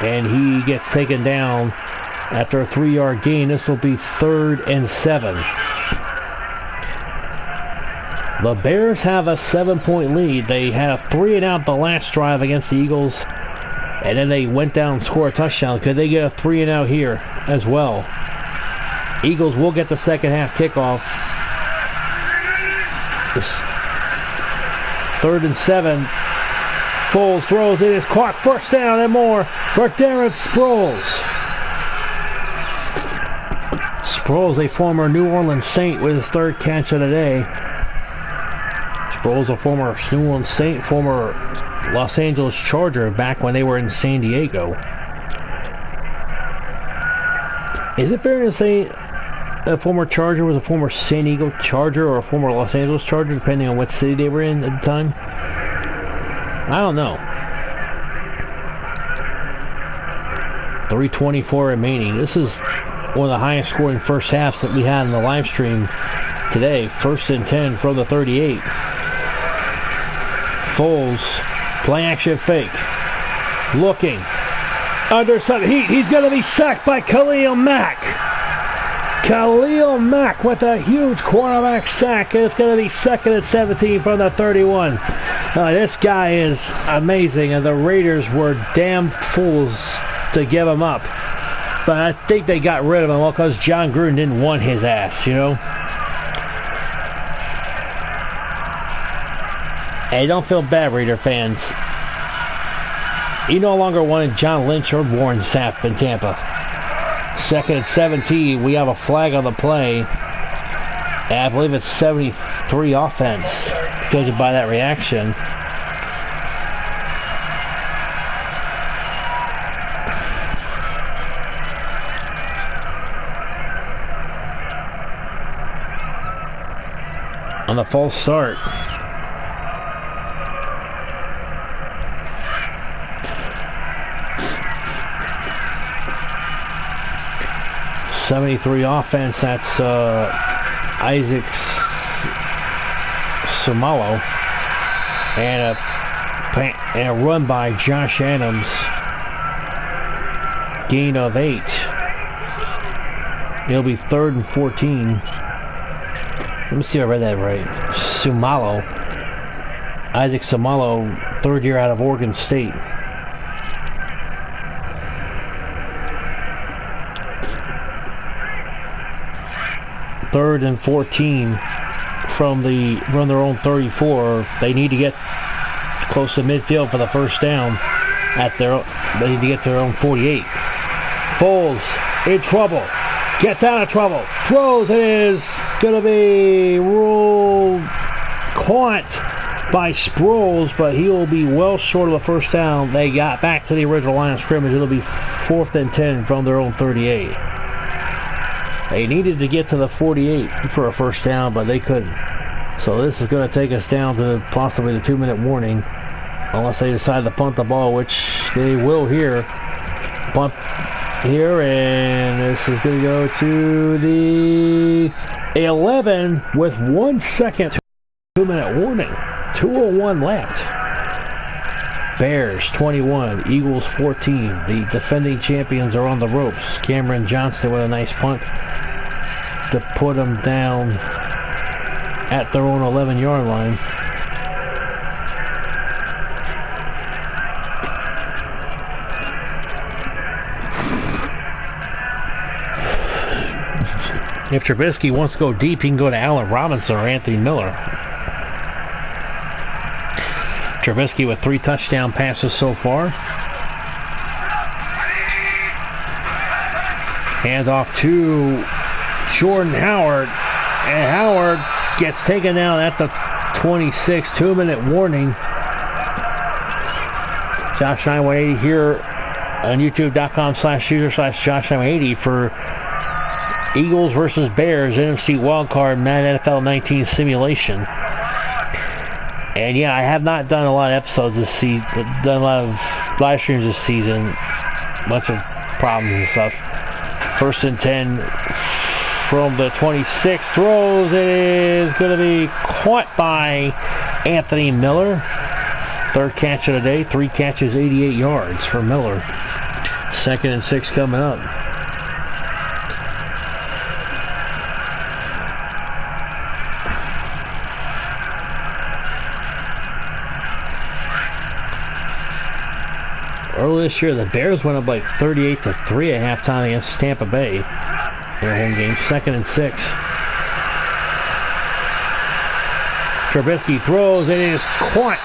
And he gets taken down after a 3-yard gain. This will be 3rd and 7. The Bears have a 7-point lead. They had a 3-and-out the last drive against the Eagles, and then they went down and scored a touchdown. Could they get a 3-and-out here as well? Eagles will get the second half kickoff. 3rd and 7. Foles throws, it is caught. First down and more for Darren Sproles. Sproles, a former New Orleans Saint, with his 3rd catch of the day. Sproles, a former New Orleans Saint, former Los Angeles Charger back when they were in San Diego. Is it fair to say a former Charger was a former San Diego Charger or a former Los Angeles Charger, depending on what city they were in at the time? I don't know. 3:24 remaining. This is one of the highest scoring first halves that we had in the live stream today. 1st and 10 from the 38. Foles, play action fake. Looking. Under some heat. He's going to be sacked by Khalil Mack. Khalil Mack with a huge quarterback sack. It's going to be 2nd and 17 from the 31. This guy is amazing, and the Raiders were damn fools to give him up. But I think they got rid of him all because John Gruden didn't want his ass, you know? Hey, don't feel bad, Raider fans. He no longer wanted John Lynch or Warren Sapp in Tampa. 2nd and 17. We have a flag on the play. And I believe it's 73 offense, judging by that reaction. On the false start. '73 offense. That's Isaac Somalo, and a run by Josh Adams. Gain of 8. It'll be 3rd and 14. Let me see if I read that right. Somalo. Isaac Somalo, 3rd year out of Oregon State. Third and 14 from their own 34. They need to get close to midfield for the first down. They need to get to their own 48. Foles in trouble. Gets out of trouble. Throws. It is going to be ruled caught by Sproles, but he will be well short of the first down. They got back to the original line of scrimmage. It'll be 4th and 10 from their own 38. They needed to get to the 48 for a first down, but they couldn't. So this is going to take us down to possibly the 2-minute warning, unless they decide to punt the ball, which they will here. Punt here, and this is going to go to the 11 with 1 second. 2-minute warning. 2:01 left. Bears 21, Eagles 14. The defending champions are on the ropes. Cameron Johnston with a nice punt to put them down at their own 11-yard line. If Trubisky wants to go deep, he can go to Allen Robinson or Anthony Miller. Trubisky with 3 touchdown passes so far. Hand off to Jordan Howard. And Howard gets taken down at the 26. 2-minute warning. Josh 980 here on youtube.com/user/Josh980 for Eagles versus Bears NFC wildcard Madden NFL 19 simulation. And yeah, I have not done a lot of episodes this season, done a lot of live streams this season. Bunch of problems and stuff. 1st and 10 from the 26. Throws. It is going to be caught by Anthony Miller. 3rd catch of the day. 3 catches, 88 yards for Miller. 2nd and 6 coming up. Earlier this year, the Bears went up like 38-3 at halftime against Tampa Bay in their home game. 2nd and 6. Trubisky throws. It is caught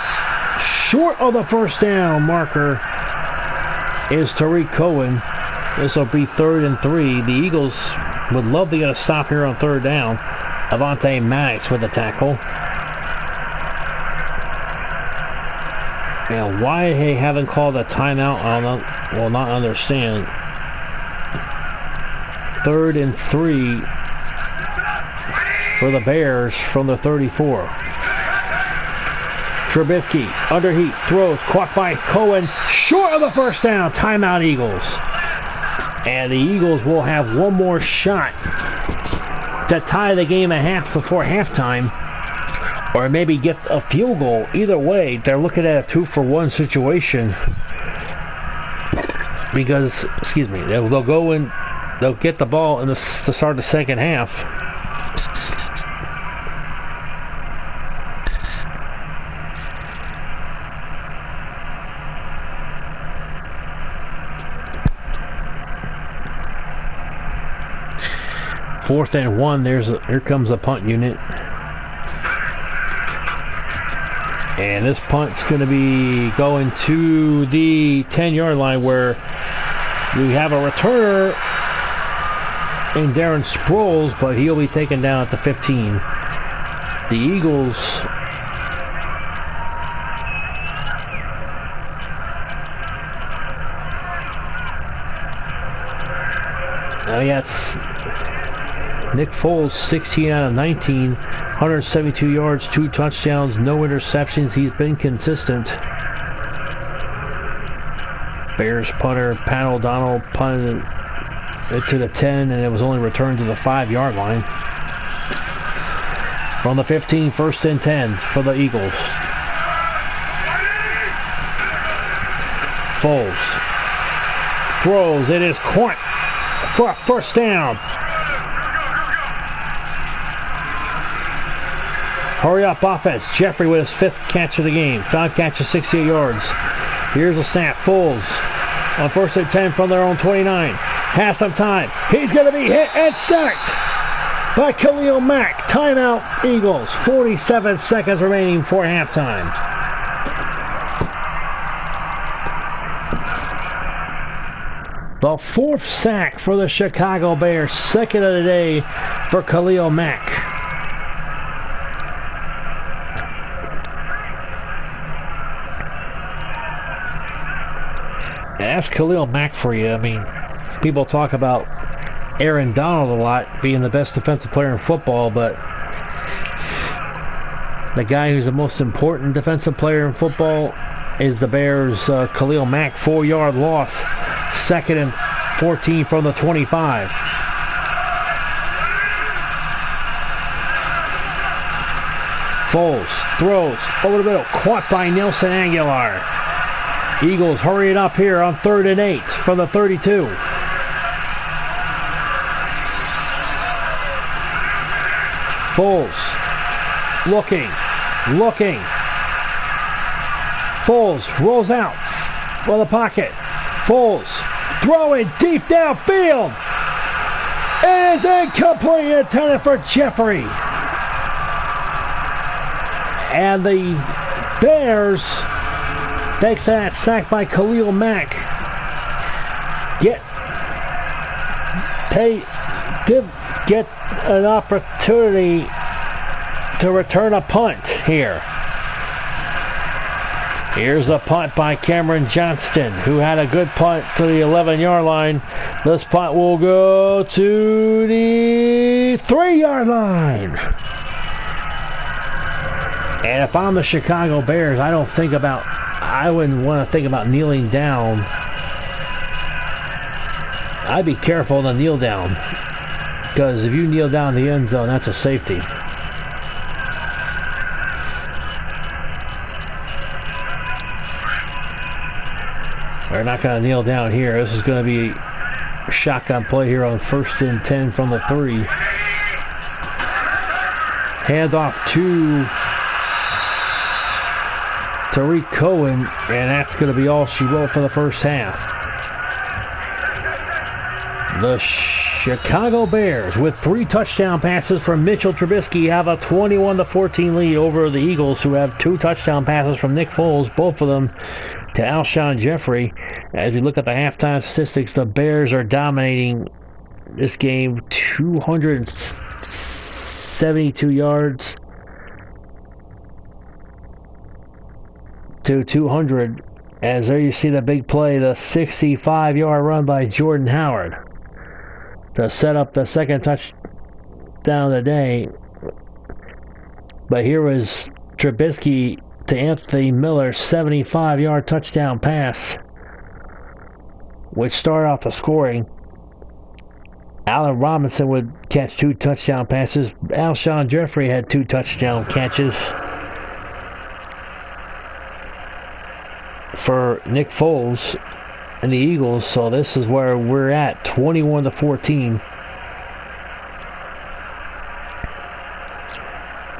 short of the first down. Marker is Tariq Cohen. This will be 3rd and 3. The Eagles would love to get a stop here on 3rd down. Avonte Maddox with the tackle. And why they haven't called a timeout, I will not understand. 3rd and 3 for the Bears from the 34. Trubisky, under heat, throws, caught by Cohen, short of the first down. Timeout, Eagles. And the Eagles will have one more shot to tie the game at half before halftime, or maybe get a field goal. Either way, they're looking at a 2-for-1 situation. Because, they'll go in, they'll get the ball in to start the second half. Fourth and 1. Here comes the punt unit. And this punt's going to be going to the 10-yard line, where we have a returner in Darren Sproles, but he'll be taken down at the 15. The Eagles Nick Foles, 16 out of 19, 172 yards, 2 touchdowns, no interceptions. He's been consistent. Bears punter Pat O'Donnell punted it to the 10, and it was only returned to the 5-yard line. From the 15, 1st and 10 for the Eagles. Foles throws. It is caught for a first down. Hurry up offense. Jeffrey with his 5th catch of the game. 5 catches, 68 yards. Here's a snap. Foles on 1st and 10 from their own 29. Has some time. He's going to be hit and sacked. by Khalil Mack. Timeout, Eagles. 47 seconds remaining for halftime. The fourth sack for the Chicago Bears. Second of the day for Khalil Mack. Ask Khalil Mack for you. I mean, people talk about Aaron Donald a lot being the best defensive player in football, but the guy who's the most important defensive player in football is the Bears' Khalil Mack. 4-yard loss. Second and 14 from the 25. Foles throws over the middle. Caught by Nelson Aguilar. Eagles hurry it up here on 3rd and 8 from the 32. Foles looking. Foles rolls out for the pocket. Foles throwing deep downfield. It is incomplete, intended for Jeffrey. And the Bears, thanks to that sack by Khalil Mack, get an opportunity to return a punt here. Here's the punt by Cameron Johnston, who had a good punt to the 11-yard line. This punt will go to the 3-yard line. And if I'm the Chicago Bears, I wouldn't want to think about kneeling down. I'd be careful to kneel down, because if you kneel down in the end zone, that's a safety. They're not going to kneel down here. This is going to be a shotgun play here on 1st and 10 from the 3. Handoff to Tariq Cohen, and that's going to be all she wrote for the first half. The Chicago Bears, with 3 touchdown passes from Mitchell Trubisky, have a 21-14 lead over the Eagles, who have 2 touchdown passes from Nick Foles, both of them to Alshon Jeffrey. As we look at the halftime statistics, the Bears are dominating this game. 272 yards to 200. As there you see the big play, the 65-yard run by Jordan Howard to set up the second touchdown of the day. But here was Trubisky to Anthony Miller's 75-yard touchdown pass, which started off the scoring. Allen Robinson would catch 2 touchdown passes. Alshon Jeffrey had 2 touchdown catches for Nick Foles and the Eagles. So this is where we're at, 21-14.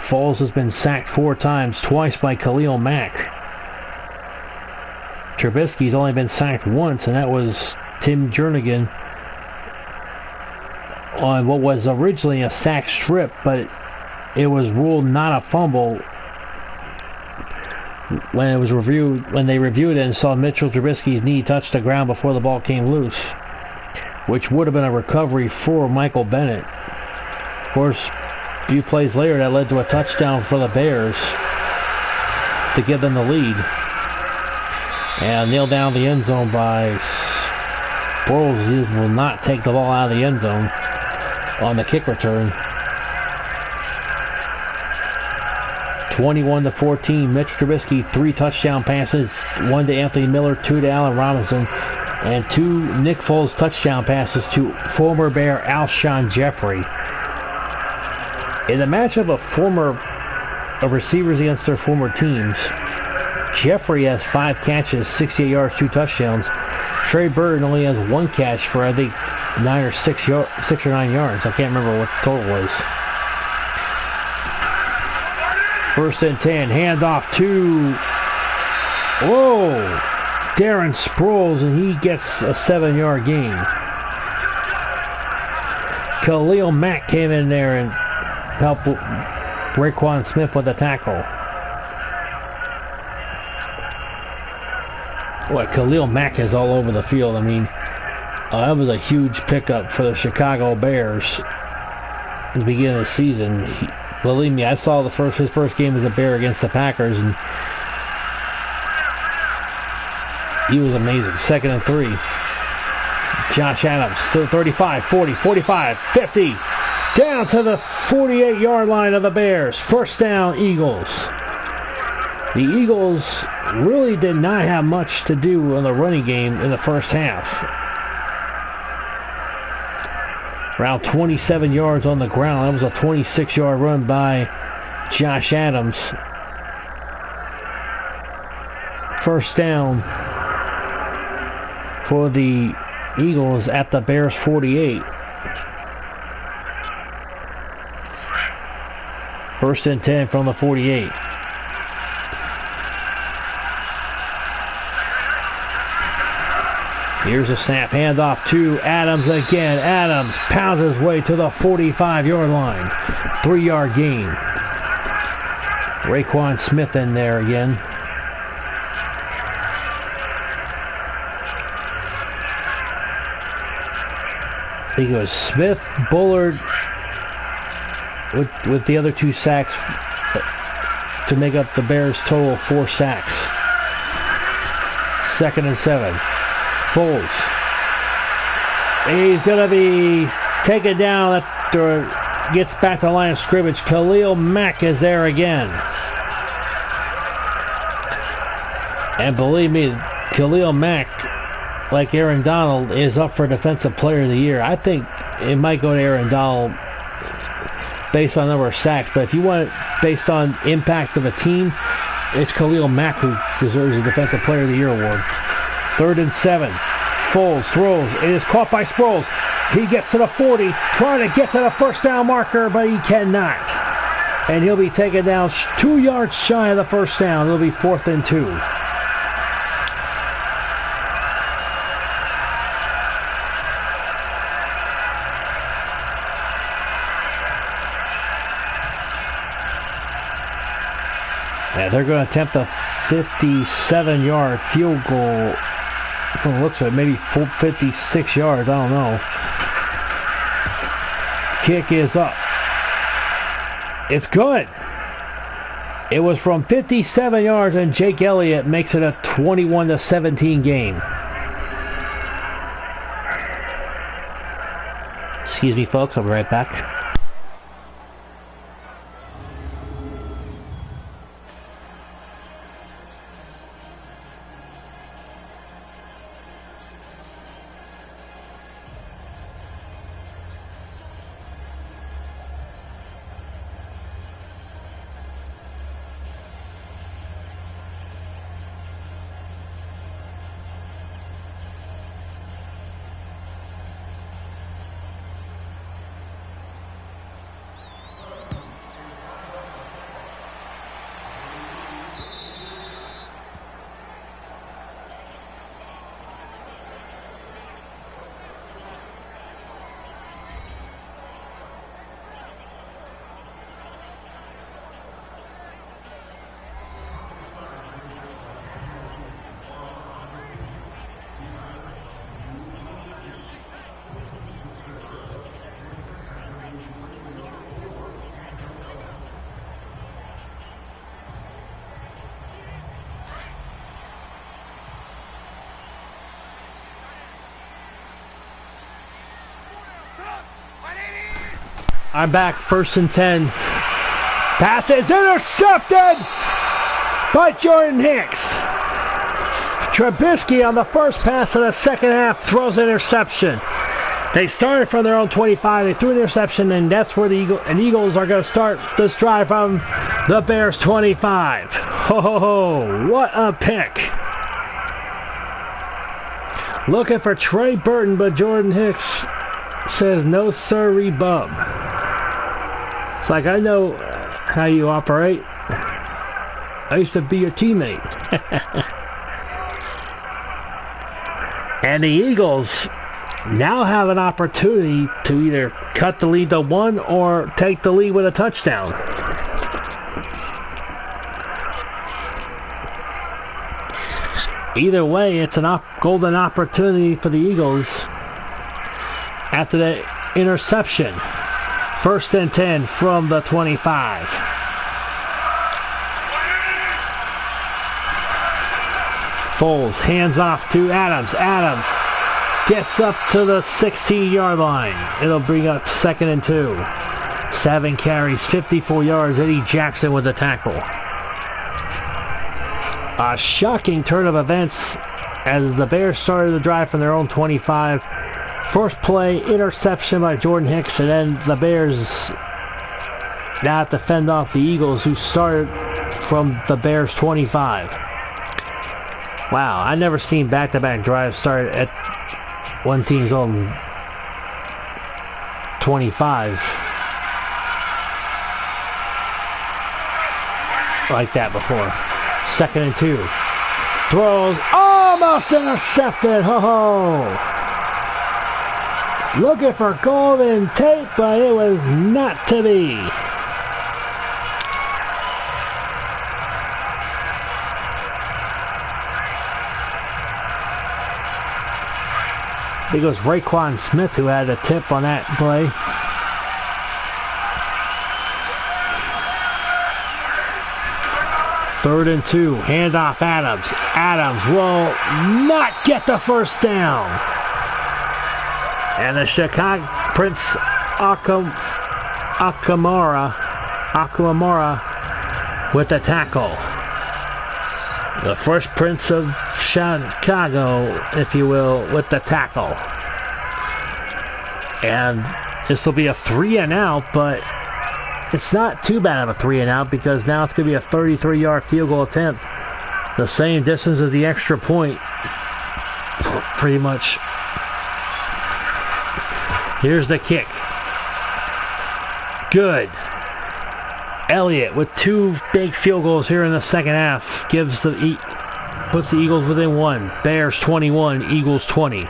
Foles has been sacked 4 times, twice by Khalil Mack. Trubisky's only been sacked once, and that was Tim Jernigan on what was originally a sack strip, but it was ruled not a fumble when it was reviewed. When they reviewed it and saw Mitchell Trubisky's knee touch the ground before the ball came loose, which would have been a recovery for Michael Bennett. Of course, a few plays later, that led to a touchdown for the Bears to give them the lead. And nailed down the end zone by Sproles. He will not take the ball out of the end zone on the kick return. 21-14. Mitch Trubisky, 3 touchdown passes, 1 to Anthony Miller, 2 to Allen Robinson, and 2 Nick Foles touchdown passes to former Bear Alshon Jeffrey. In the matchup of receivers against their former teams, Jeffrey has 5 catches, 68 yards, 2 touchdowns. Trey Burton only has 1 catch for, I think, 6 or 9 yards. I can't remember what the total was. 1st and 10, handoff to Darren Sproles, and he gets a 7-yard gain. Khalil Mack came in there and helped Raekwon Smith with a tackle. What, Khalil Mack is all over the field. I mean, that was a huge pickup for the Chicago Bears at the beginning of the season. Believe me, I saw his first game as a Bear against the Packers, and he was amazing. 2nd and 3. Josh Adams to the 35, 40, 45, 50. Down to the 48-yard line of the Bears. First down, Eagles. The Eagles really did not have much to do on the running game in the first half. Around 27 yards on the ground. That was a 26-yard run by Josh Adams. First down for the Eagles at the Bears 48. First and 10 from the 48. Here's a snap, handoff to Adams again. Adams pounds his way to the 45-yard line. 3-yard gain. Raekwon Smith in there again. I think it was Smith, Bullard, with the other 2 sacks to make up the Bears' total of 4 sacks. 2nd and 7. Foles. He's going to be taken down after gets back to the line of scrimmage. Khalil Mack is there again. And believe me, Khalil Mack, like Aaron Donald, is up for Defensive Player of the Year. I think it might go to Aaron Donald based on number of sacks, but if you want it based on impact of a team, it's Khalil Mack who deserves the Defensive Player of the Year award. 3rd and 7. Foles throws. It is caught by Sproles. He gets to the 40, trying to get to the first down marker, but he cannot. And he'll be taken down 2 yards shy of the first down. It'll be 4th and 2. Yeah, they're going to attempt a 57-yard field goal. From the looks of it, maybe 56 yards. I don't know. Kick is up. It's good. It was from 57 yards, and Jake Elliott makes it a 21-17 game. Excuse me, folks. I'll be right back. I'm back, 1st and 10. Pass is intercepted by Jordan Hicks. Trubisky on the first pass of the second half throws an interception. They started from their own 25. They threw an interception, and that's where the Eagles are going to start this drive from the Bears' 25. Ho, ho, ho. What a pick. Looking for Trey Burton, but Jordan Hicks says no sirree bub. It's like, I know how you operate. I used to be your teammate. And the Eagles now have an opportunity to either cut the lead to 1 or take the lead with a touchdown. Either way, it's a golden opportunity for the Eagles after the interception. 1st and 10 from the 25. Foles hands off to Adams. Adams gets up to the 16-yard line. It'll bring up 2nd and 2. 7 carries, 54 yards. Eddie Jackson with the tackle. A shocking turn of events as the Bears started the drive from their own 25. First play, interception by Jordan Hicks, and then the Bears now have to fend off the Eagles, who started from the Bears' 25. Wow, I've never seen back-to-back drives start at one team's own 25 like that before. 2nd and 2. Throws, almost intercepted. Ho-ho! Looking for golden tape, but it was not to be. I think it was Raekwon Smith who had the tip on that play. Third and 2, handoff Adams. Adams will not get the first down. And the Chicago Prince Akamara with the tackle. The first Prince of Chicago, if you will, with the tackle. And this will be a 3-and-out, but it's not too bad of a 3-and-out because now it's going to be a 33-yard field goal attempt. The same distance as the extra point, pretty much. Here's the kick. Good. Elliott with 2 big field goals here in the second half puts the Eagles within 1. Bears 21, Eagles 20.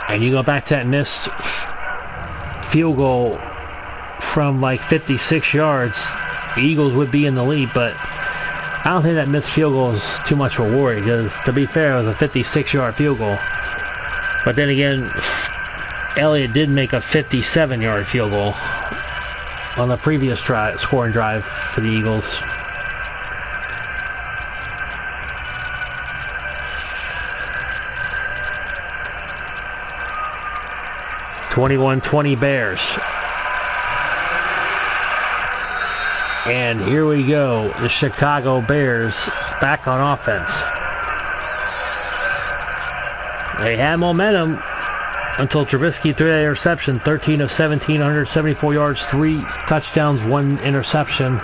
And you go back to that missed field goal from like 56 yards, the Eagles would be in the lead, but I don't think that missed field goal is too much of a worry because, to be fair, it was a 56-yard field goal. But then again, Elliott did make a 57-yard field goal on the previous scoring drive for the Eagles. (21-20) Bears. And here we go, the Chicago Bears back on offense. They had momentum until Trubisky threw that interception. 13 of 17, 174 yards, 3 touchdowns, 1 interception.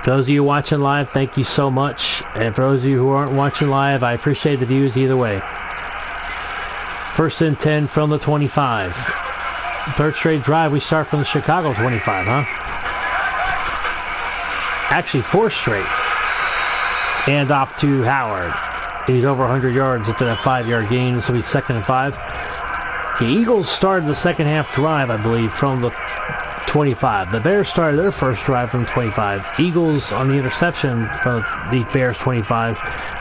For those of you watching live, thank you so much. And for those of you who aren't watching live, I appreciate the views either way. 1st and 10 from the 25. Third straight drive, we start from the Chicago 25, huh? Actually, 4th straight. Hand off to Howard. He's over 100 yards after that 5-yard gain. This will be 2nd and 5. The Eagles started the second half drive, I believe, from the 25. The Bears started their first drive from 25. Eagles on the interception from the Bears 25.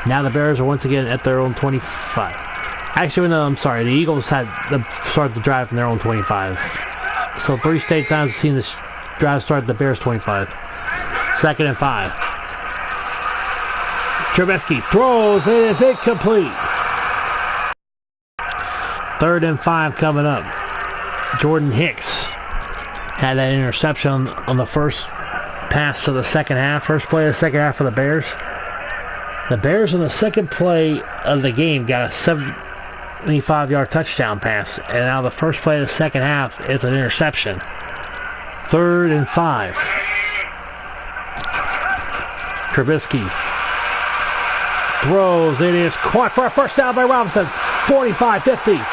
Now the Bears are once again at their own 25. Actually, no, I'm sorry. The Eagles had started the drive from their own 25. So 3 straight times we've seen this drive start at the Bears 25. 2nd and 5. Trubisky throws. It is incomplete. 3rd and 5 coming up. Jordan Hicks had that interception on the first pass of the second half. First play of the second half for the Bears. The Bears on the second play of the game got a 75-yard touchdown pass. And now the first play of the second half is an interception. 3rd and 5. Trubisky throws. It is caught for a first down by Robinson. 45-50.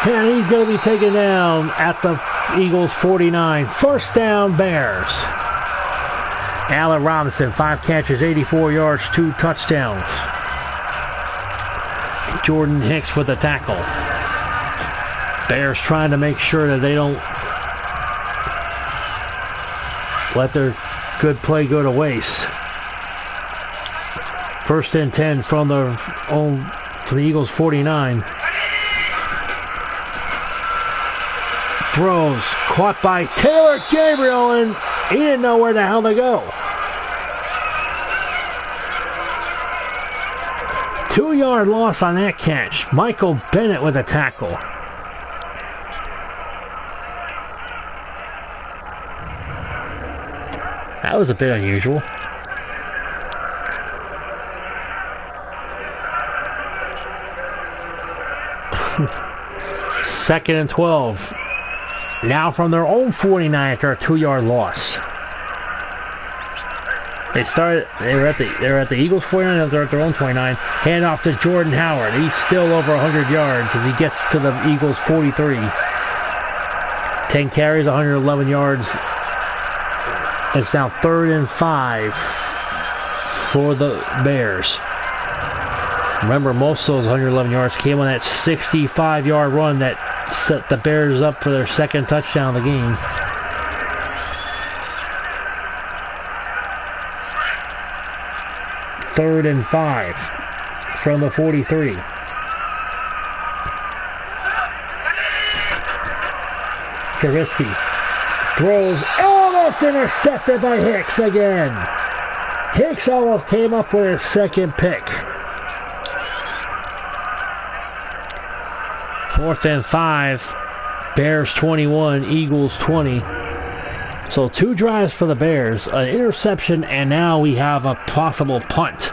And he's going to be taken down at the Eagles 49. First down, Bears. Allen Robinson, 5 catches, 84 yards, 2 touchdowns. Jordan Hicks with the tackle. Bears trying to make sure that they don't let their good play go to waste. First and 10 from the Eagles 49. Throws caught by Taylor Gabriel, and he didn't know where the hell to go. 2-yard loss on that catch. Michael Bennett with a tackle. That was a bit unusual. Second and 12. Now from their own 49 after a 2-yard loss. They were at the Eagles 49, they're at their own 29. Hand off to Jordan Howard. He's still over 100 yards as he gets to the Eagles 43. 10 carries, 111 yards. It's now 3rd and 5 for the Bears. Remember, most of those 111 yards came on that 65-yard run that set the Bears up for their second touchdown of the game. Third and 5 from the 43. Trubisky throws, almost intercepted by Hicks again. Hicks almost came up with his second pick. 4th and 5, Bears 21, Eagles 20. So 2 drives for the Bears, an interception, and now we have a possible punt.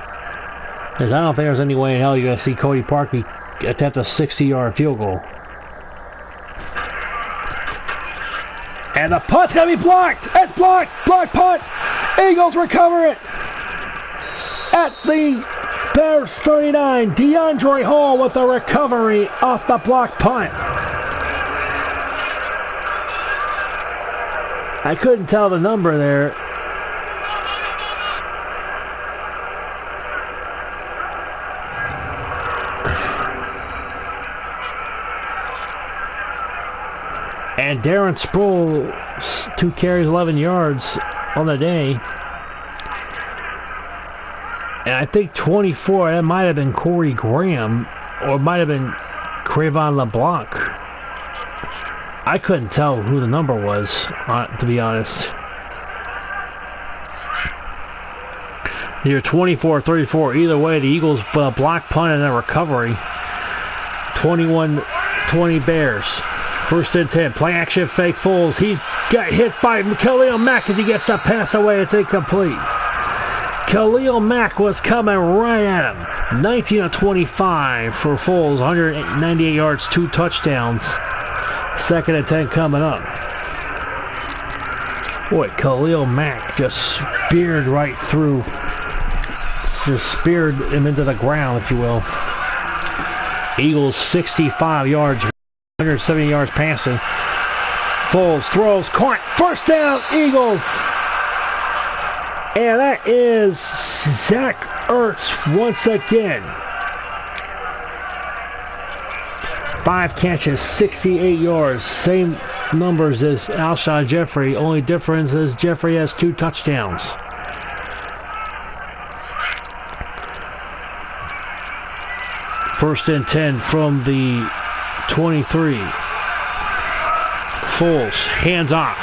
Because I don't think there's any way in hell you're going to see Cody Parkey attempt a 60-yard field goal. And the punt's going to be blocked. It's blocked. Blocked punt. Eagles recover it. At the Bears 39, DeAndre Hall with the recovery off the block punt. I couldn't tell the number there. And Darren Sproul, 2 carries, 11 yards on the day. And I think 24, that might have been Corey Graham, or it might have been Crevon LeBlanc. I couldn't tell who the number was, to be honest. You're 24-34. Either way, the Eagles block punt and a recovery. 21-20 Bears. 1st and 10. Play action fake Foles. He's got hit by Khalil Mack as he gets the pass away. It's incomplete. Khalil Mack was coming right at him. 19-25 for Foles. 198 yards, 2 touchdowns. 2nd and 10 coming up. Boy, Khalil Mack just speared right through. Just speared him into the ground, if you will. Eagles 65 yards, 170 yards passing. Foles throws, caught, 1st down, Eagles. And that is Zach Ertz once again. 5 catches, 68 yards. Same numbers as Alshon Jeffrey. Only difference is Jeffrey has 2 touchdowns. First and 10 from the 23. Foles, hands off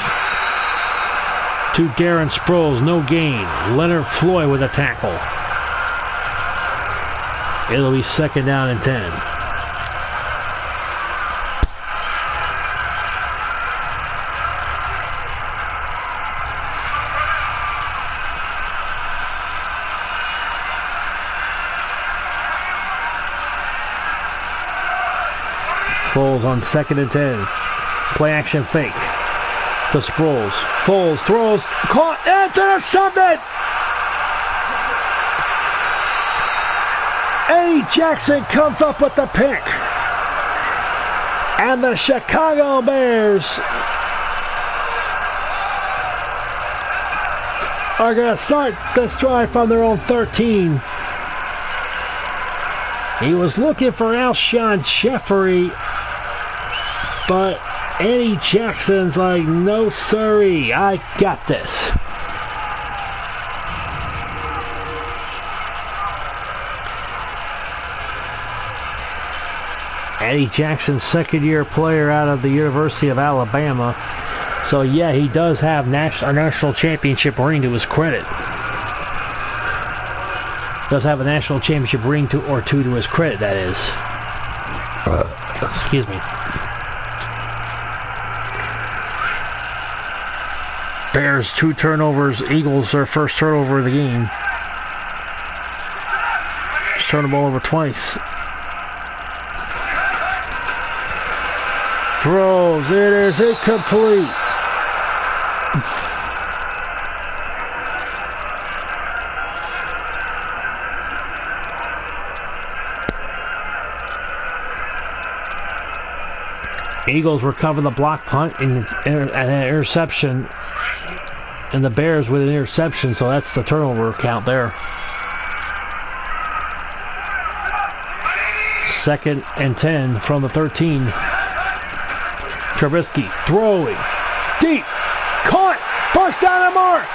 to Darren Sproles, no gain. Leonard Floyd with a tackle. It'll be 2nd down and 10. Foles on 2nd and 10. Play action fake to Sproles. Foles throws, caught, and intercepted! Eddie Jackson comes up with the pick. And the Chicago Bears are going to start this drive from their own 13. He was looking for Alshon Jeffrey, but Eddie Jackson's like, no siree, I got this. Eddie Jackson, second-year player out of the University of Alabama. So, yeah, he does have a national championship ring to his credit. Does have a national championship ring or two to his credit, that is. Excuse me. Bears, 2 turnovers. Eagles, their first turnover of the game. Just turned the ball over twice. Throws. It is incomplete. Eagles recover the block punt and an interception. And the Bears with an interception, so that's the turnover count there. 2nd and 10 from the 13. Trubisky throwing deep, caught, first down and more.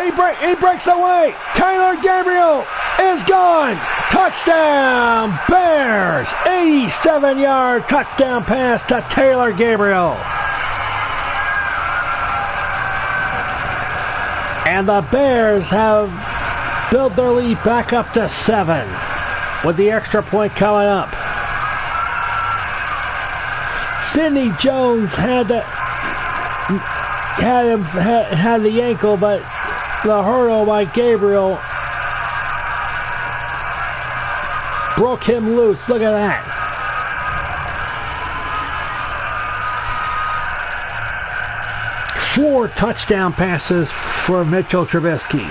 He breaks away. Taylor Gabriel is gone. Touchdown, Bears! 87-yard touchdown pass to Taylor Gabriel. And the Bears have built their lead back up to 7 with the extra point coming up. Sidney Jones had the ankle, but the hurdle by Gabriel broke him loose. Look at that. Four touchdown passes for Mitchell Trubisky.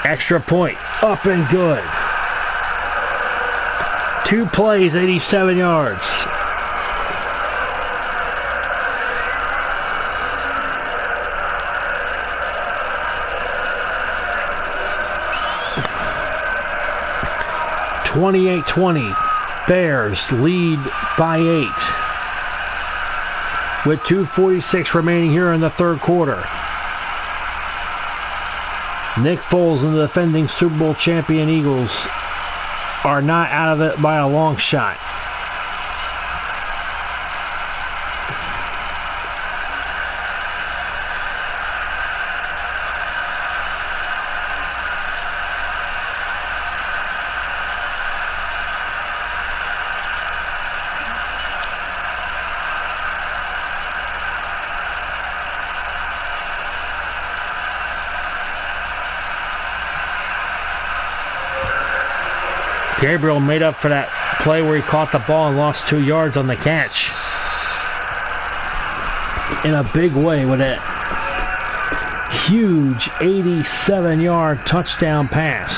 Extra point, up and good. 2 plays, 87 yards. (28-20). Bears lead by 8. With 2:46 remaining here in the third quarter. Nick Foles and the defending Super Bowl champion Eagles are not out of it by a long shot. Gabriel made up for that play where he caught the ball and lost 2 yards on the catch. In a big way with that huge 87-yard touchdown pass.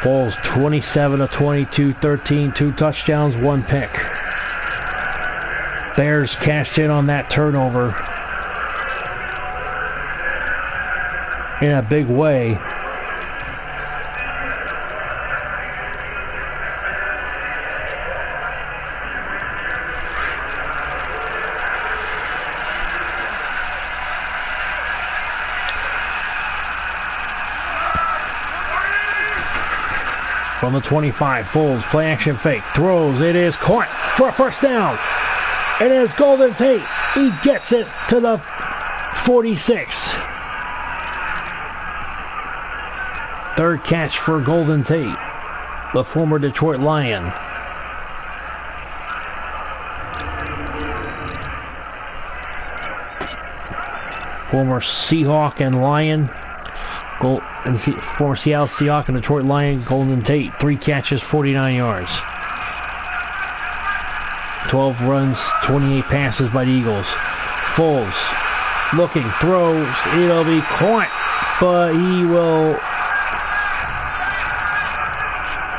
Foles 27-22, 13, 2 touchdowns, 1 pick. Bears cashed in on that turnover in a big way. From the 25, Foles, play action fake, throws, it is caught for a first down. It is Golden Tate. He gets it to the 46. Third catch for Golden Tate, the former Detroit Lion. Former Seahawk and Lion. Former Seattle Seahawk and Detroit Lion, Golden Tate, 3 catches, 49 yards. 12 runs, 28 passes by the Eagles. Foles, looking, throws, it'll be caught, but he will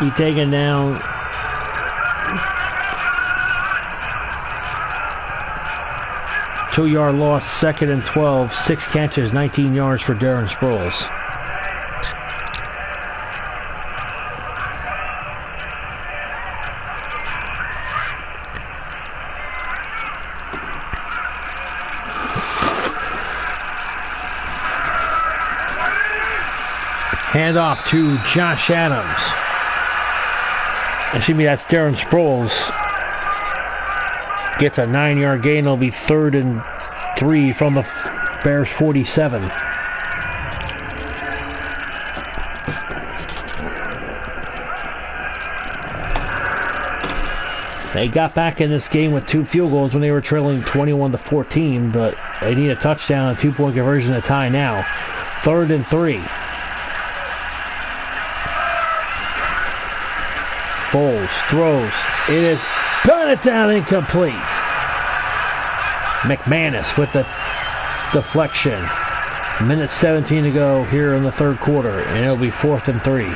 be taken down 2-yard loss, 2nd and 12, 6 catches, 19 yards for Darren Sproles. Handoff to Josh Adams. Excuse me, that's Darren Sproles. Gets a 9-yard gain. It'll be 3rd and 3 from the Bears 47. They got back in this game with 2 field goals when they were trailing 21-14, but they need a touchdown, a 2-point conversion to tie now. 3rd and 3. Bowles throws. It is batted down, incomplete. McManus with the deflection. Minute 17 to go here in the 3rd quarter, and it'll be 4th and 3.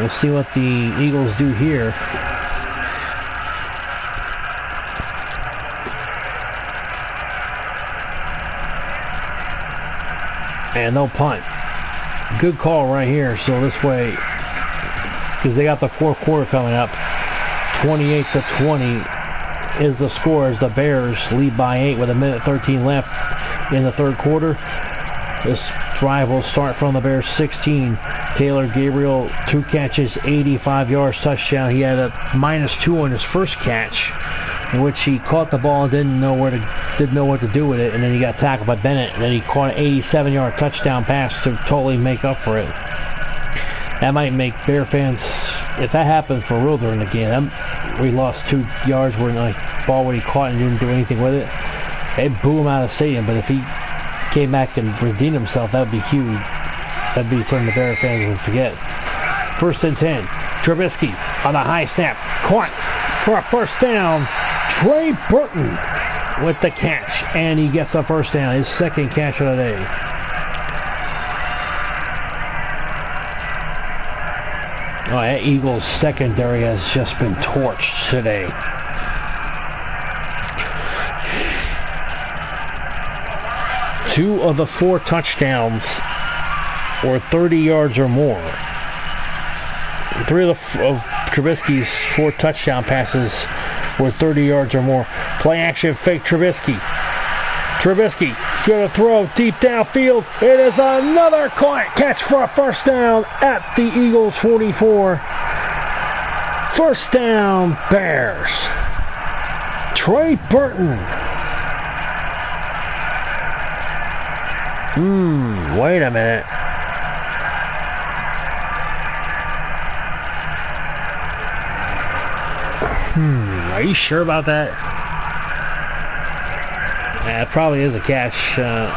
We'll see what the Eagles do here. And no punt. Good call right here. So this way, because they got the 4th quarter coming up, 28-20 is the score as the Bears lead by 8 with 1:13 left in the 3rd quarter. This drive will start from the Bears 16. Taylor Gabriel, 2 catches, 85 yards, touchdown. He had a -2 on his first catch, in which he caught the ball and didn't know what to do with it, and then he got tackled by Bennett, and then he caught an 87-yard touchdown pass to totally make up for it. That might make Bear fans, if that happened for real during the game, we lost 2 yards where the ball when he caught and didn't do anything with it, they'd boo him out of the stadium. But if he came back and redeemed himself, that would be huge. That'd be something the Bear fans would forget. 1st and 10. Trubisky on a high snap. Caught for a 1st down. Trey Burton with the catch, and he gets a 1st down, his 2nd catch of the day. Oh, that Eagles secondary has just been torched today. Two of the 4 touchdowns were 30 yards or more. 3 of Trubisky's 4 touchdown passes were 30 yards or more. Play action fake Trubisky. Trubisky going to throw deep downfield. It is another catch for a 1st down at the Eagles 44. 1st down, Bears. Trey Burton. Wait a minute. Are you sure about that? Yeah, it probably is a catch. I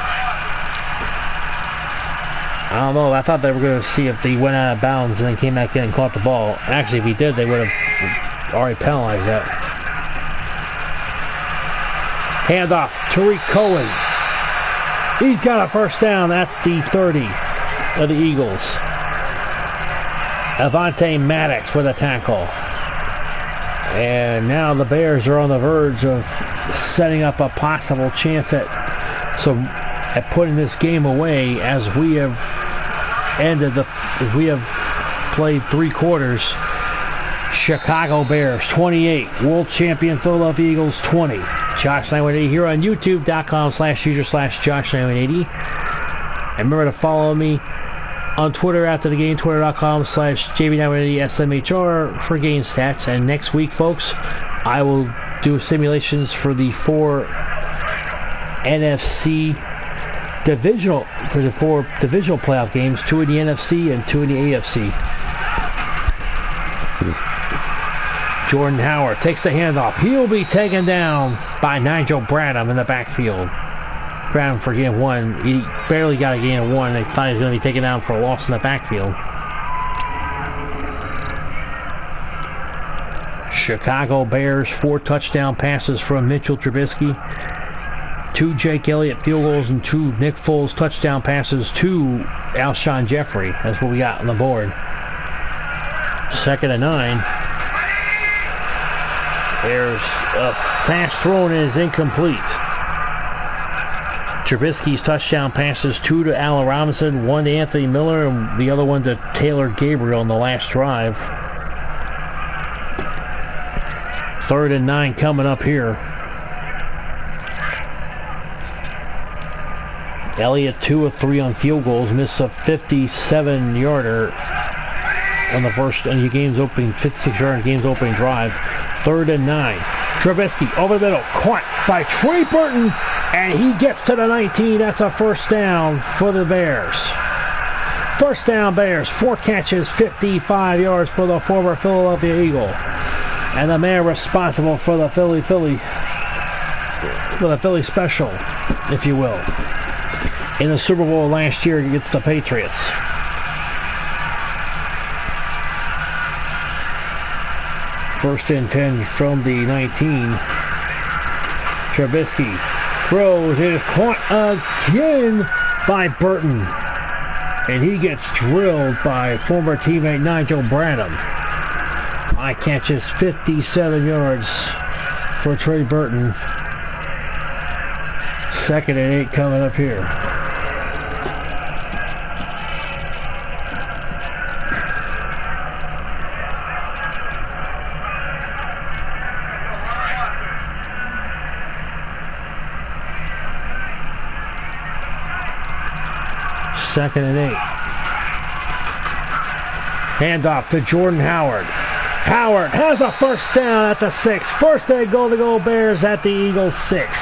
don't know. I thought they were going to see if they went out of bounds and then came back in and caught the ball. Actually, if he did, they would have already penalized that. Handoff. Tariq Cohen. He's got a 1st down at the 30 of the Eagles. Avonte Maddox with a tackle. And now the Bears are on the verge of setting up a possible chance at putting this game away, as we have played 3 quarters. Chicago Bears 28, world champion Philadelphia Eagles 20. Josh 980 here on YouTube.com/user/Josh980. And remember to follow me on Twitter after the game, twitter.com/JB980SMHR for game stats. And next week, folks, I will do simulations for the 4 NFC divisional playoff games, 2 in the NFC and 2 in the AFC. Jordan Howard takes the handoff. He'll be taken down by Nigel Bradham in the backfield. Bradham for gain of 1. He barely got a gain of 1. They thought he was going to be taken down for a loss in the backfield. Chicago Bears, 4 touchdown passes from Mitchell Trubisky. 2 Jake Elliott field goals and 2 Nick Foles touchdown passes to Alshon Jeffrey. That's what we got on the board. 2nd and 9. There's a pass thrown is incomplete. Trubisky's touchdown passes 2 to Allen Robinson, 1 to Anthony Miller, and the other one to Taylor Gabriel on the last drive. 3rd and 9 coming up here. Elliott 2 of 3 on field goals, missed a 57-yarder on the first, and the game's opening 56-yard game's opening drive. 3rd and 9. Trubisky over the middle, caught by Trey Burton, and he gets to the 19. That's a first down for the Bears. First down, Bears. 4 catches, 55 yards for the former Philadelphia Eagle, and the man responsible for the Philly special, if you will, in the Super Bowl last year against the Patriots. First and 10 from the 19. Trubisky throws. It is caught again by Burton, and he gets drilled by former teammate Nigel Bradham. 5 catches, 57 yards for Trey Burton. 2nd and 8 coming up here. Second and 8. Handoff to Jordan Howard. Howard has a first down at the 6. First and goal to go Bears at the Eagles 6.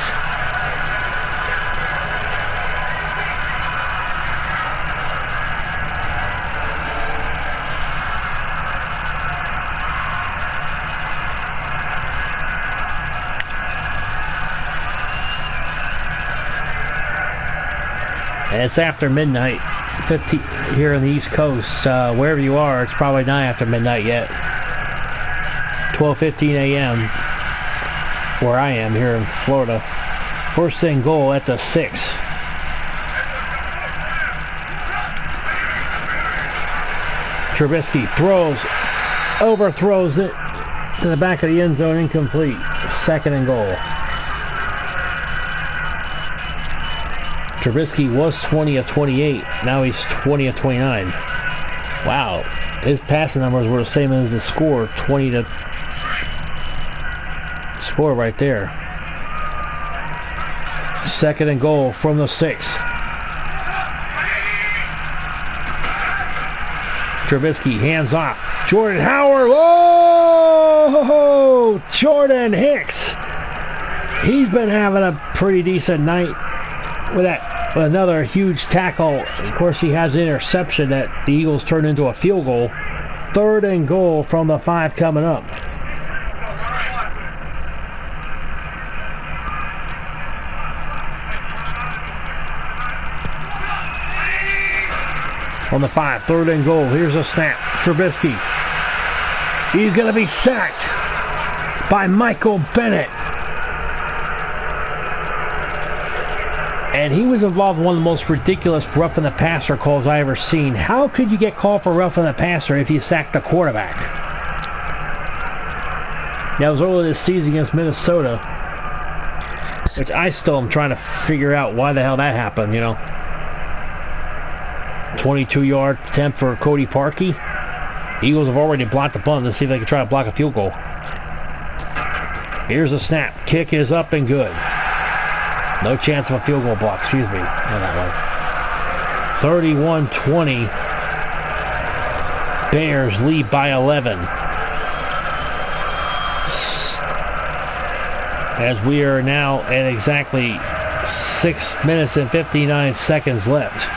And it's after midnight 15 here on the East Coast. Wherever you are, it's probably not after midnight yet. 12:15 a.m. where I am here in Florida. First and goal at the 6. Trubisky throws, overthrows it to the back of the end zone, incomplete. 2nd and goal. Trubisky was 20 of 28. Now he's 20 of 29. Wow. His passing numbers were the same as his score. 20 to score right there. 2nd and goal from the 6. Trubisky hands off. Jordan Howard. Whoa! Jordan Hicks. He's been having a pretty decent night with another huge tackle. Of course, he has an interception that the Eagles turned into a field goal. 3rd and goal from the 5 coming up. On the 5, 3rd and goal. Here's a snap. Trubisky. He's going to be sacked by Michael Bennett. And he was involved in one of the most ridiculous roughing the passer calls I ever seen. How could you get called for roughing the passer if you sacked the quarterback? That was earlier this season against Minnesota, which I still am trying to figure out why the hell that happened, you know. 22-yard attempt for Cody Parkey. Eagles have already blocked the punt. Let's see if they can try to block a field goal. Here's a snap. Kick is up and good. No chance of a field goal block. Excuse me. Not that way. 31-20. Bears lead by 11. As we are now at exactly 6 minutes and 59 seconds left.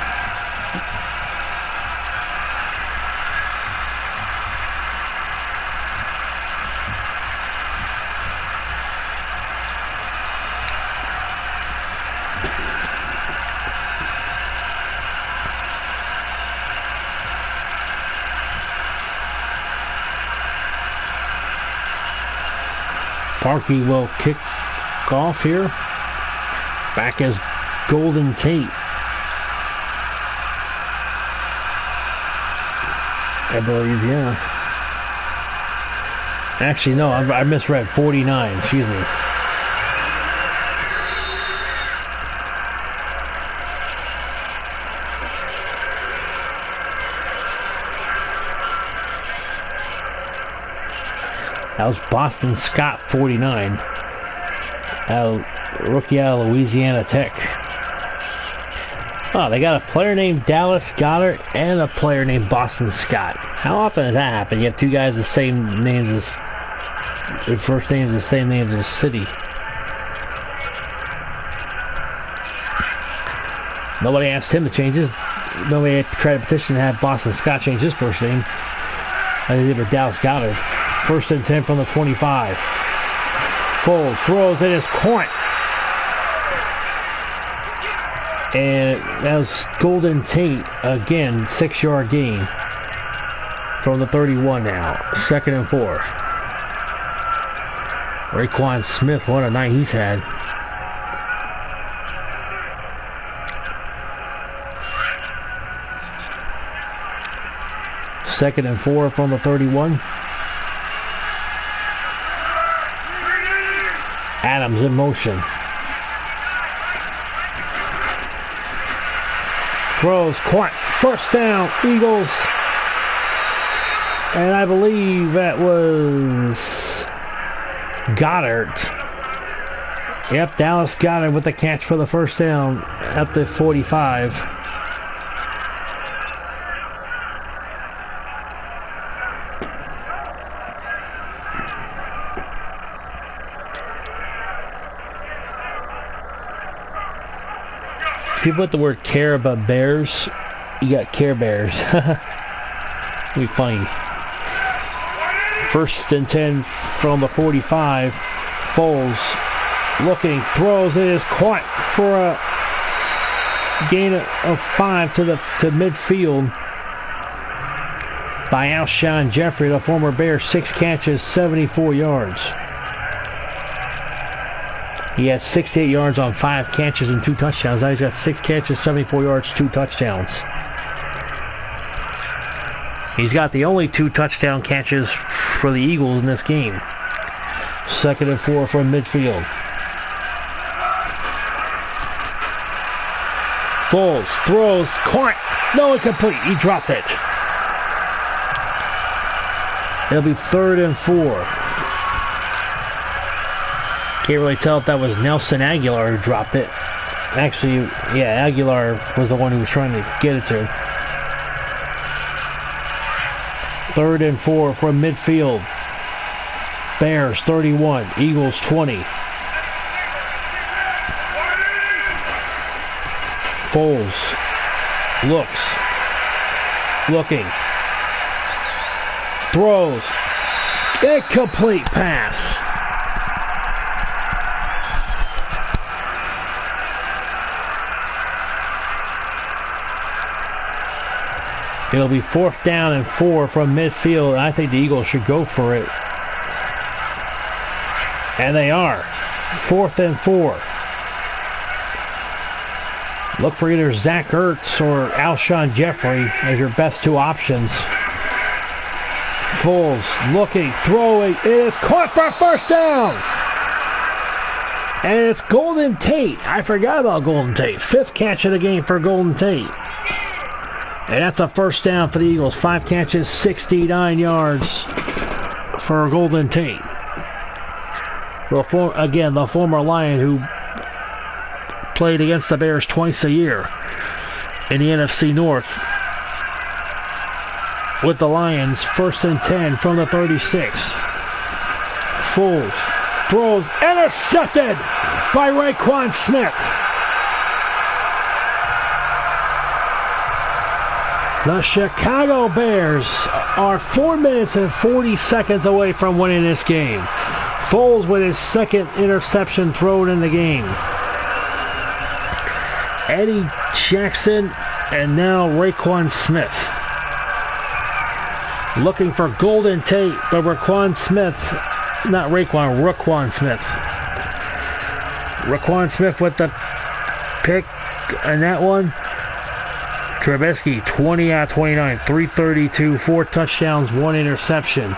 Parkey will kick off here. Back as Golden Tate. I believe, yeah. Actually, no, I misread. 49, excuse me. That was Boston Scott, 49. Rookie out of Louisiana Tech. Oh, they got a player named Dallas Goedert and a player named Boston Scott. How often does that happen? You have two guys the same names as... Their first names the same name as the city. Nobody asked him to change his... Nobody tried to petition to have Boston Scott change his first name. I did with Dallas Goedert. 1st and 10 from the 25. Foles throws it is caught. And that was Golden Tate again, 6-yard gain from the 31 now. 2nd and 4. Raekwon Smith, what a night he's had. Second and 4 from the 31. Adams in motion. Throws, caught, 1st down, Eagles. And I believe that was Goddard. Yep, Dallas Goedert with the catch for the 1st down at the 45. People put the word care about bears, you got Care Bears. It'll be funny. 1st and 10 from the 45. Foles looking, throws, it is caught for a gain of 5 to midfield by Alshon Jeffrey, the former Bear. 6 catches, 74 yards. He has 68 yards on 5 catches and 2 touchdowns. Now he's got 6 catches, 74 yards, 2 touchdowns. He's got the only 2 touchdown catches for the Eagles in this game. 2nd and 4 from midfield. Foles throws, caught, no, incomplete. He dropped it. It'll be 3rd and 4. Can't really tell if that was Nelson Aguilar who dropped it. Actually, yeah, Aguilar was the one who was trying to get it to him. 3rd and 4 from midfield. Bears 31, Eagles 20. Foles looks, looking, throws, incomplete pass. It'll be 4th down and 4 from midfield. I think the Eagles should go for it. And they are. 4th and 4. Look for either Zach Ertz or Alshon Jeffrey as your best 2 options. Foles looking, throwing. It is caught for 1st down. And it's Golden Tate. I forgot about Golden Tate. 5th catch of the game for Golden Tate. And that's a 1st down for the Eagles. 5 catches, 69 yards for Golden Tate. Again, the former Lion who played against the Bears twice a year in the NFC North. With the Lions, 1st and 10 from the 36. Foles throws, intercepted by Raekwon Smith. The Chicago Bears are 4 minutes and 40 seconds away from winning this game. Foles with his 2nd interception thrown in the game. Eddie Jackson and now Raekwon Smith. Looking for Golden Tate, but Raekwon Smith with the pick on that one. Trubisky, 20 out of 29, 332, 4 touchdowns, 1 interception.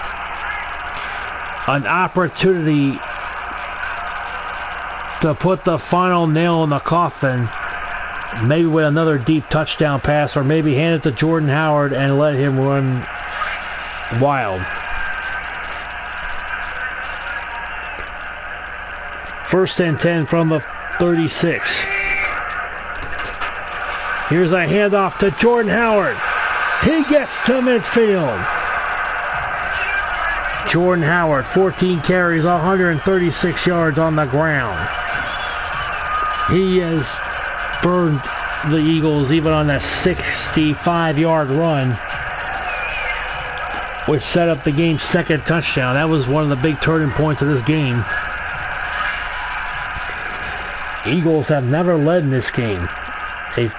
an opportunity to put the final nail in the coffin, maybe with another deep touchdown pass, or maybe hand it to Jordan Howard and let him run wild. First and 10 from the 36. Here's a handoff to Jordan Howard. He gets to midfield. Jordan Howard, 14 carries, 136 yards on the ground. He has burned the Eagles even on a 65-yard run, which set up the game's second touchdown. That was one of the big turning points of this game. Eagles have never led in this game. They've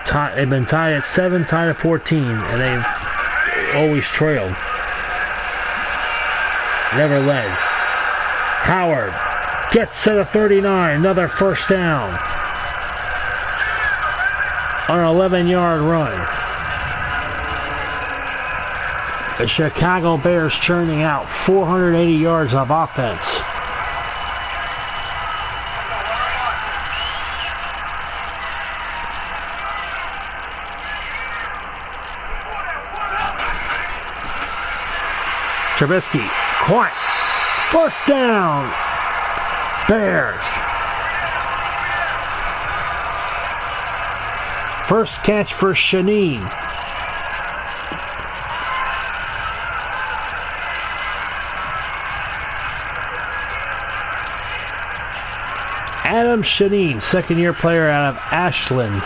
been tied at 7, tied at 14, and they've always trailed. Never led. Howard gets to the 39, another first down on an 11-yard run. The Chicago Bears churning out 480 yards of offense. Trubisky, caught. First down. Bears. First catch for Shaneen. Adam Shaneen, second-year player out of Ashland.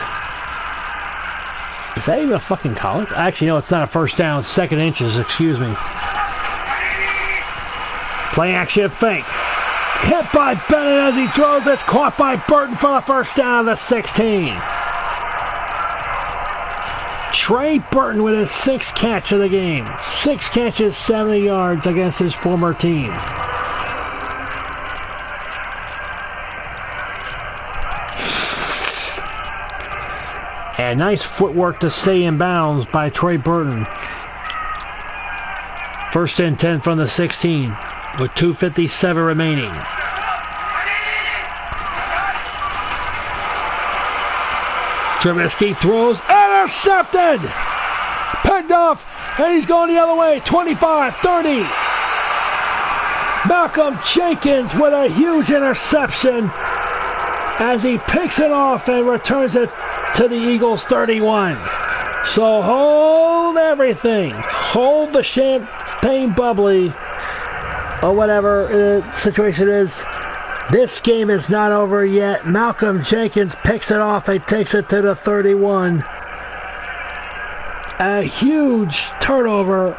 Is that even a fucking college? Actually, no, it's not a first down. Second inches, excuse me. Play action fake. Hit by Bennett as he throws. It's caught by Burton for the first down at the 16. Trey Burton with his 6th catch of the game. 6 catches, 70 yards against his former team. And nice footwork to stay in bounds by Trey Burton. First and 10 from the 16 with 2:57 remaining. Trubisky throws, intercepted! Picked off, and he's going the other way, 25, 30. Malcolm Jenkins with a huge interception as he picks it off and returns it to the Eagles 31. So hold everything. Hold the champagne bubbly, or whatever the situation is. This game is not over yet. Malcolm Jenkins picks it off and takes it to the 31. A huge turnover.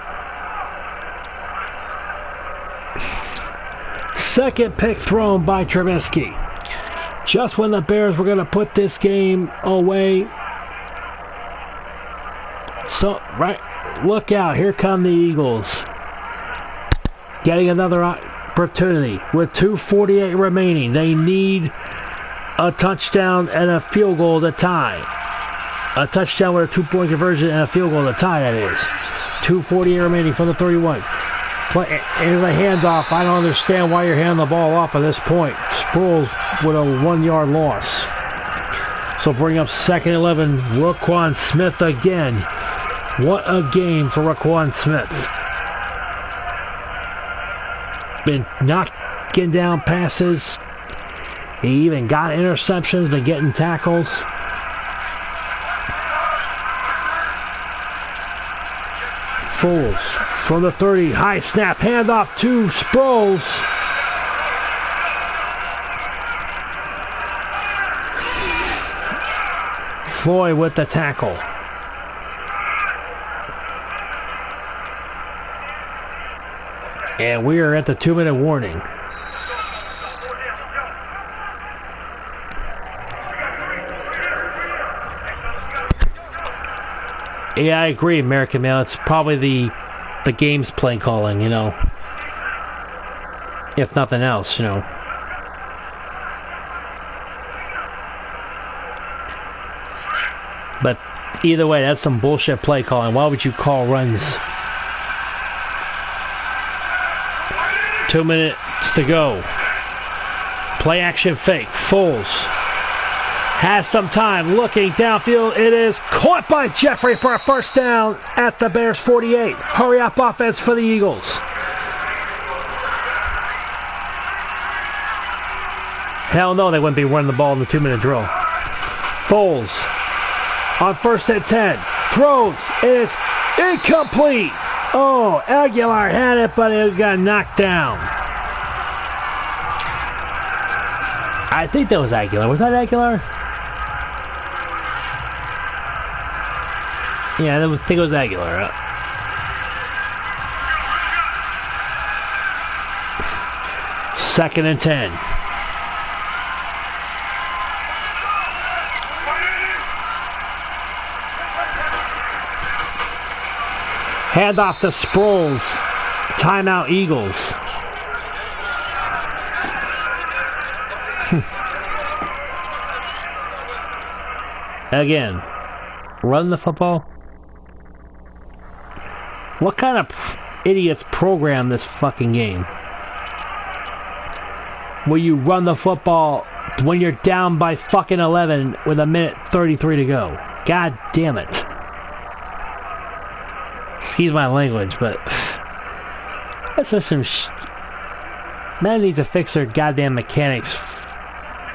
Second pick thrown by Trubisky. Just when the Bears were going to put this game away. So, right, look out. Here come the Eagles. Getting another opportunity with 2:48 remaining. They need a touchdown and a field goal to tie. A touchdown with a 2-point conversion and a field goal to tie, that is. 2:48 remaining from the 31. Here's a handoff. I don't understand why you're handing the ball off at this point. Sproles with a 1-yard loss. So bring up second 11. Roquan Smith again. What a game for Roquan Smith. Been knocking down passes. He even got interceptions, been getting tackles. Foles from the 30. High snap. Handoff to Sproles. Floyd with the tackle. And we are at the 2-minute warning. Yeah, I agree, American Mail. It's probably the game's play calling, you know. If nothing else, you know. But either way, that's some bullshit play calling. Why would you call runs? 2-minute to go. Play action fake. Foles has some time looking downfield. It is caught by Jeffrey for a first down at the Bears 48. Hurry up offense for the Eagles. Hell no, they wouldn't be running the ball in the 2-minute drill. Foles on 1st and 10. Throws. It is incomplete. Oh, Aguilar had it, but it got knocked down. I think that was Aguilar. Was that Aguilar? Yeah, I think it was Aguilar. 2nd and 10. Hand off to Sproles. Timeout Eagles. Again, run the football. What kind of idiots program this fucking game? Where you run the football when you're down by fucking 11 with 1:33 to go. God damn it. Excuse my language, but that's just some Man needs to fix their goddamn mechanics,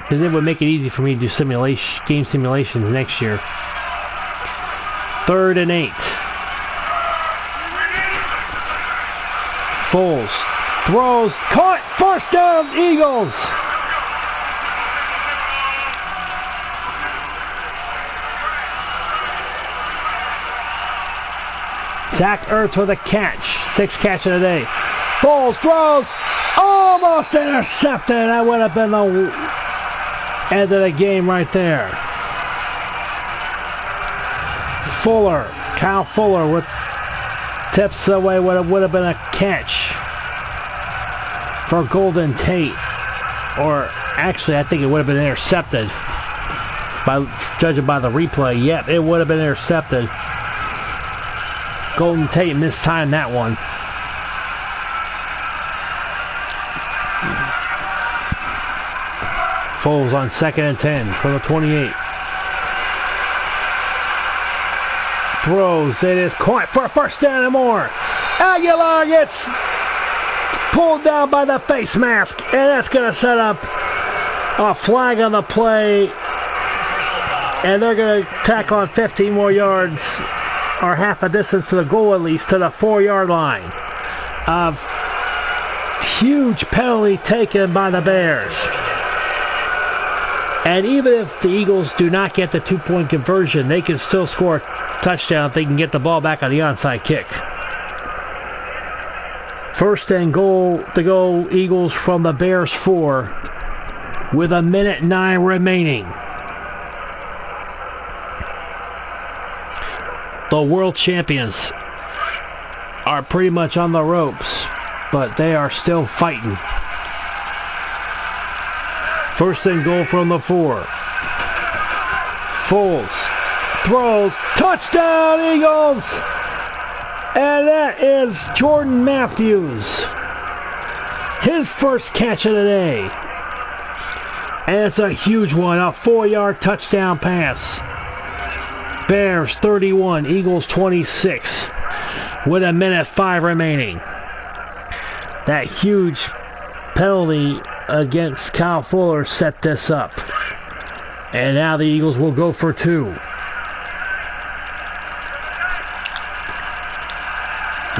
because it would make it easy for me to do game simulations next year. 3rd and 8. Foles throws, caught, first down, Eagles. Zach Ertz with a catch. 6th catch of the day. Foles throws. Almost intercepted. That would have been the end of the game right there. Fuller. Kyle Fuller with tips away what would have been a catch for Golden Tate. Or actually, I think it would have been intercepted. Judging by the replay. Yep, it would have been intercepted. Golden Tate mistimed that one. Foles on 2nd and 10 from the 28. Throws. It is caught for a first down and more. Aguilar gets pulled down by the face mask, and that's going to set up a flag on the play. And they're going to tack on 15 more yards, or half a distance to the goal at least, to the 4-yard line. A huge penalty taken by the Bears. And even if the Eagles do not get the 2-point conversion, they can still score a touchdown if they can get the ball back on the onside kick. 1st and goal to go, Eagles from the Bears 4 with 1:09 remaining. The world champions are pretty much on the ropes, but they are still fighting. 1st and goal from the 4. Foles throws. Touchdown, Eagles! And that is Jordan Matthews. His first catch of the day. And it's a huge one. A 4-yard touchdown pass. Bears 31, Eagles 26, with 1:05 remaining. That huge penalty against Kyle Fuller set this up. And now the Eagles will go for 2.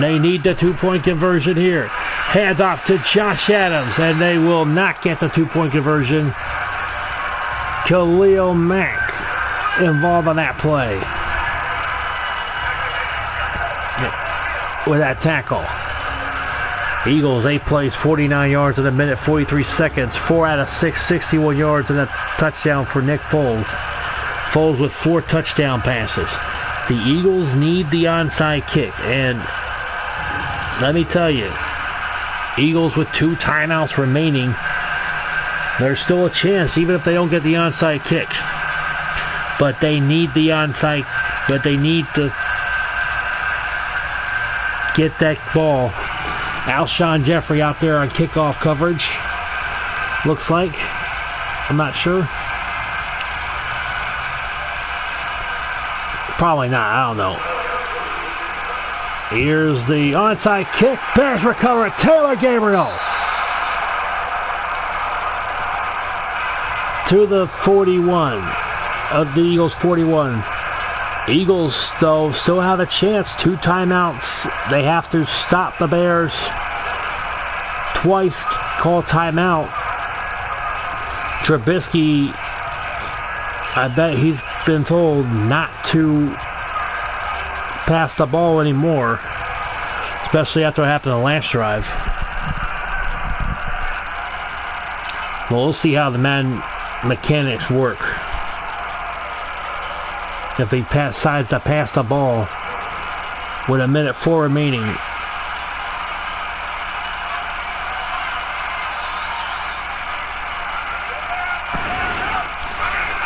They need the 2-point conversion here. Hand off to Josh Adams, and they will not get the 2-point conversion. Khalil Mack involved in that play with that tackle. Eagles 8 plays, 49 yards in a minute, 43 seconds, 4 out of 6, 61 yards, and a touchdown for Nick Foles. Foles with 4 touchdown passes. The Eagles need the onside kick, and let me tell you, Eagles with 2 timeouts remaining, there's still a chance even if they don't get the onside kick. But they need the onside, but they need to get that ball Alshon Jeffrey out there on kickoff coverage. Looks like. I'm not sure. Probably not. I don't know. Here's the onside kick. Bears recover. Taylor Gabriel. To the 41 of the Eagles 41. Eagles, though, still have a chance. 2 timeouts. They have to stop the Bears. Twice call timeout. Trubisky, I bet he's been told not to pass the ball anymore, especially after what happened on the last drive. Well, we'll see how the Madden mechanics work. If he decides to pass the ball with 1:04 remaining.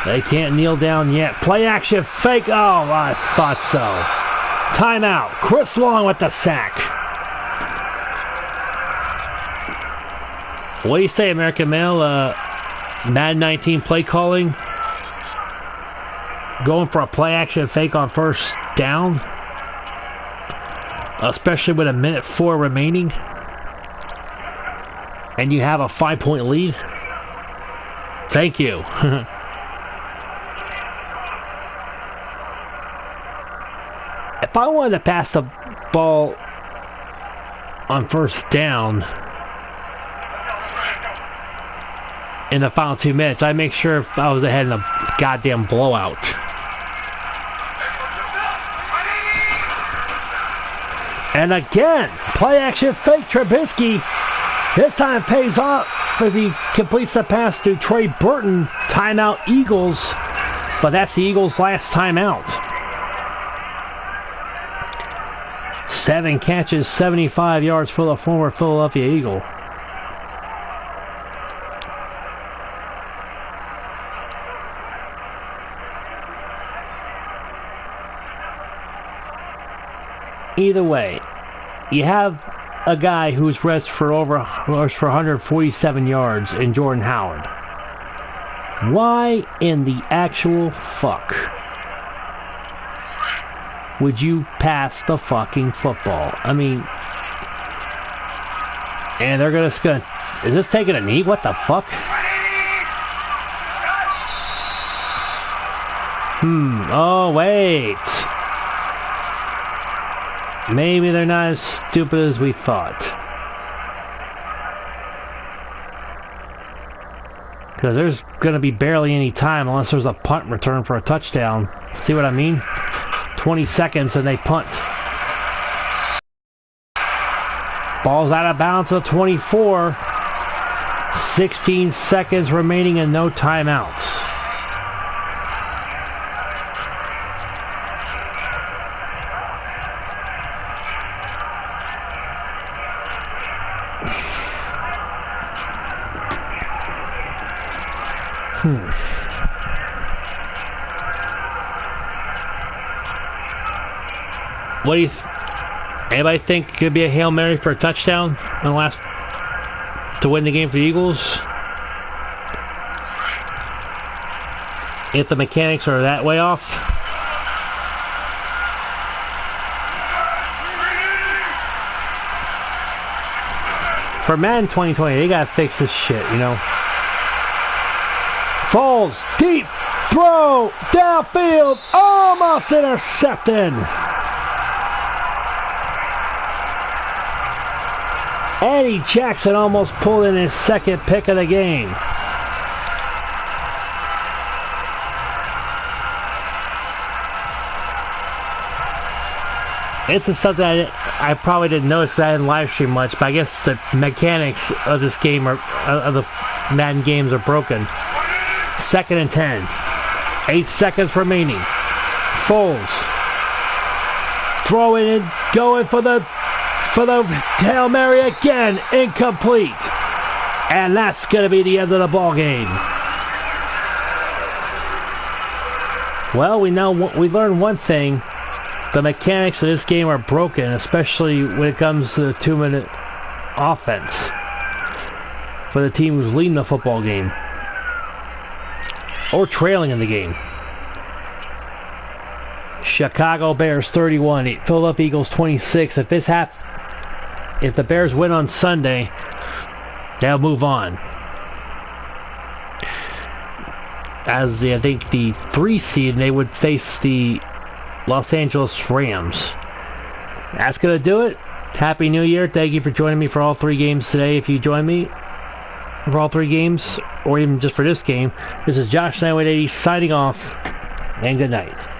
They can't kneel down yet. Play action fake. Oh, I thought so. Timeout. Chris Long with the sack. What do you say, American Male? Madden 19 play calling. Going for a play action fake on first down. Especially with 1:04 remaining. And you have a 5-point lead. Thank you. If I wanted to pass the ball on first down in the final 2 minutes, I'd make sure if I was ahead in a goddamn blowout. And again, play action fake Trubisky. This time pays off as he completes the pass to Trey Burton. Timeout Eagles, but that's the Eagles' last timeout. 7 catches, 75 yards for the former Philadelphia Eagle. Either way, you have a guy who's rushed for 147 yards in Jordan Howard. Why in the actual fuck would you pass the fucking football? I mean, and they're gonna is this taking a knee? What the fuck? Oh, wait. Maybe they're not as stupid as we thought. Because there's going to be barely any time unless there's a punt return for a touchdown. See what I mean? 20 seconds and they punt. Ball's out of bounds at 24. 16 seconds remaining and no timeouts. What do you anybody think could be a Hail Mary for a touchdown in the last to win the game for the Eagles? If the mechanics are that way off? For Madden 2020, they gotta fix this shit, you know. Falls, deep, throw, downfield, almost intercepted. Eddie Jackson almost pulled in his second pick of the game. This is something I probably didn't notice that I didn't live stream much, but I guess the mechanics of this game of the Madden games are broken. 2nd and 10. 8 seconds remaining. Foles. Throwing it, going for the Hail Mary again. Incomplete. And that's going to be the end of the ball game. Well, we learned one thing. The mechanics of this game are broken, especially when it comes to the 2-minute offense for the team who's leading the football game or trailing in the game. Chicago Bears 31, Philadelphia Eagles 26. If the Bears win on Sunday, they'll move on. As I think the 3 seed, they would face the Los Angeles Rams. That's going to do it. Happy New Year. Thank you for joining me for all 3 games today. If you join me for all 3 games, or even just for this game, this is Josh 9880 signing off, and good night.